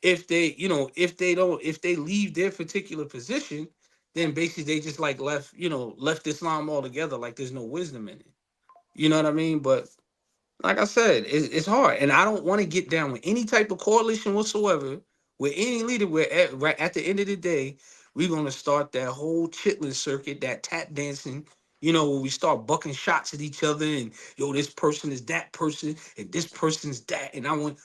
if they leave their particular position, then basically they just like left Islam altogether, like there's no wisdom in it. You know what I mean? But like I said, it's hard, and I don't want to get down with any type of coalition whatsoever with any leader. Right at the end of the day, we're gonna start that whole chitlin circuit, that tap dancing. Where we start bucking shots at each other, and this person is that person, and this person is that, and I watched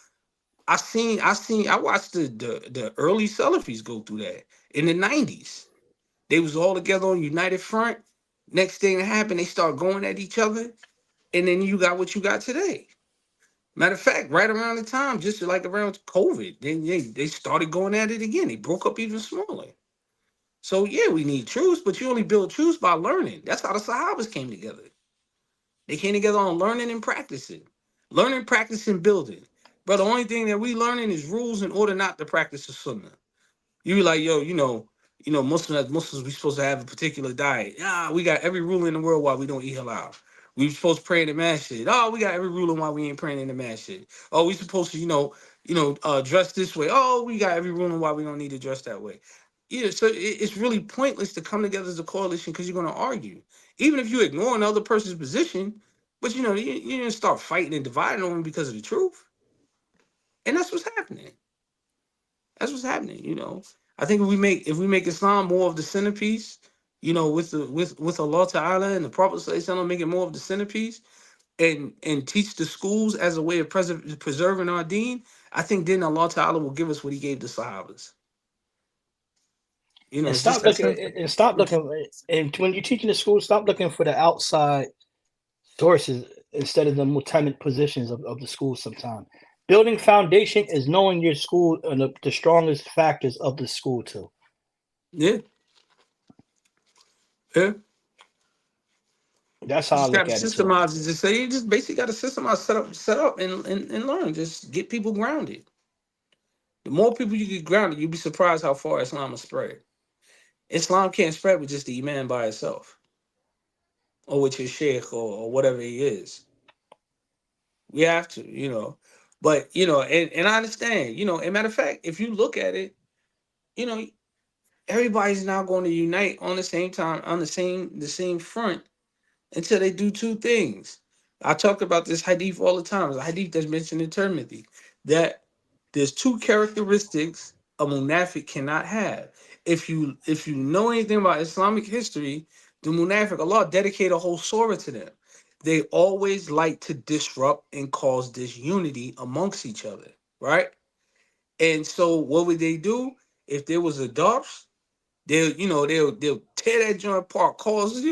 the early Salafis go through that in the 90s. They was all together on United Front. Next thing that happened, they start going at each other, and then you got what you got today. Matter of fact, right around the time, just like around COVID, then they started going at it again. They broke up even smaller. So yeah, we need truths, but you only build truths by learning. That's how the Sahabas came together. They came together on learning and practicing. Learning, practicing, building. But the only thing that we learning is rules in order not to practice the sunnah. You be like, yo, Muslims, we supposed to have a particular diet. We got every rule in the world why we don't eat halal. We supposed to pray in the masjid. Oh, we got every rule on why we ain't praying in the masjid. Oh, we supposed to, dress this way. Oh, we got every rule on why we don't need to dress that way. Yeah, so it's really pointless to come together as a coalition because you're going to argue. Even if you ignore another person's position, but you didn't start fighting and dividing on them because of the truth. And that's what's happening. That's what's happening. I think if we make Islam more of the centerpiece, with Allah Ta'ala and the Prophet Sallallahu make it more of the centerpiece and teach the schools as a way of preserving our deen, I think then Allah Ta'ala will give us what he gave the Sahabas. And It's just that simple. stop looking. And when you're teaching the school, stop looking for the outside sources instead of the multimate positions of the school. Sometimes building foundation is knowing your school and the strongest factors of the school too. Yeah. Yeah. That's You how I just look gotta at it too. systemize it. Just say you just basically gotta systemize, set up and learn. Just get people grounded. The more people you get grounded, you'll be surprised how far Islam will spread. Islam can't spread with just the Imam by itself or with your sheikh or whatever he is. We have to. But and I understand, and matter of fact, if you look at it, you know, everybody's now going to unite on the same time, on the same front until they do two things. I talk about this hadith all the time. It's a hadith that's mentioned in Tirmidhi that there's two characteristics a munafiq cannot have. If you know anything about Islamic history, the munafiq, Allah dedicated a whole surah to them. They always like to disrupt and cause disunity amongst each other, right? And so what would they do if there was a dars? They'll tear that joint apart, cause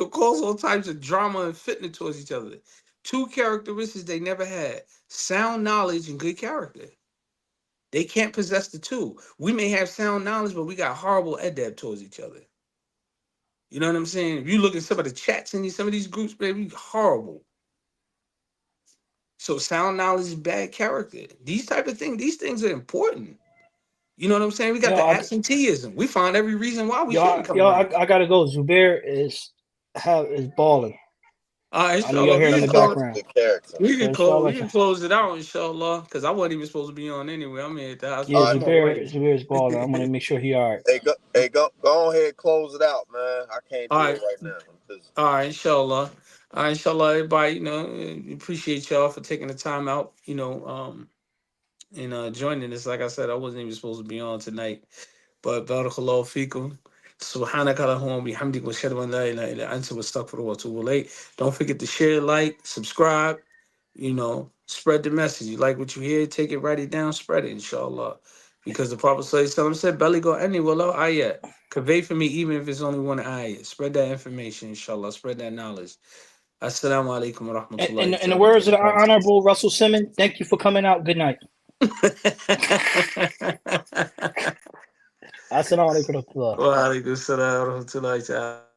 all types of drama and fitna towards each other. Two characteristics they never had: sound knowledge and good character. They can't possess the two. We may have sound knowledge, but we got horrible adab towards each other. You know what I'm saying? If you look at some of the chats in some of these groups, baby, horrible. So sound knowledge is bad character. These things are important. You know what I'm saying? We got Yo, the absenteeism. We find every reason why we yo, shouldn't come yo, around. I gotta go. Zubair is balling. All right, I know y'all inshallah. hear We him in can the close. background. Character. We So can close. We inshallah, can close it out, inshallah. Because I wasn't even supposed to be on anyway. I'm here at the yeah, hospital. All right. I'm on Zubair way. is balling. I'm gonna make sure he all right. Go ahead, and close it out, man. I can't All do it right. right now. I'm busy. All right, inshallah. All right, inshallah, everybody, appreciate y'all for taking the time out, and joining us. Like I said, I wasn't even supposed to be on tonight. But barakallahu fikum. Subhanaka Allahumma bihamdik wa shadu an la ilaha illa anta wa astaghfiruka wa atubu ilayk. Don't forget to share, like, subscribe, spread the message. You like what you hear, take it, write it down, spread it, inshallah. Because the Prophet ﷺ said, Belly go any willow ayat. Convey for me even if it's only one ayat. Spread that information, inshallah. Spread that knowledge. Assalamu alaikum wa rahmatullahi In the words of the ta'ala. Honorable Russell Simmons, thank you for coming out. Good night. Assalamu alaikum. Wa alaikum assalam wa rahmatullahi ta'ala.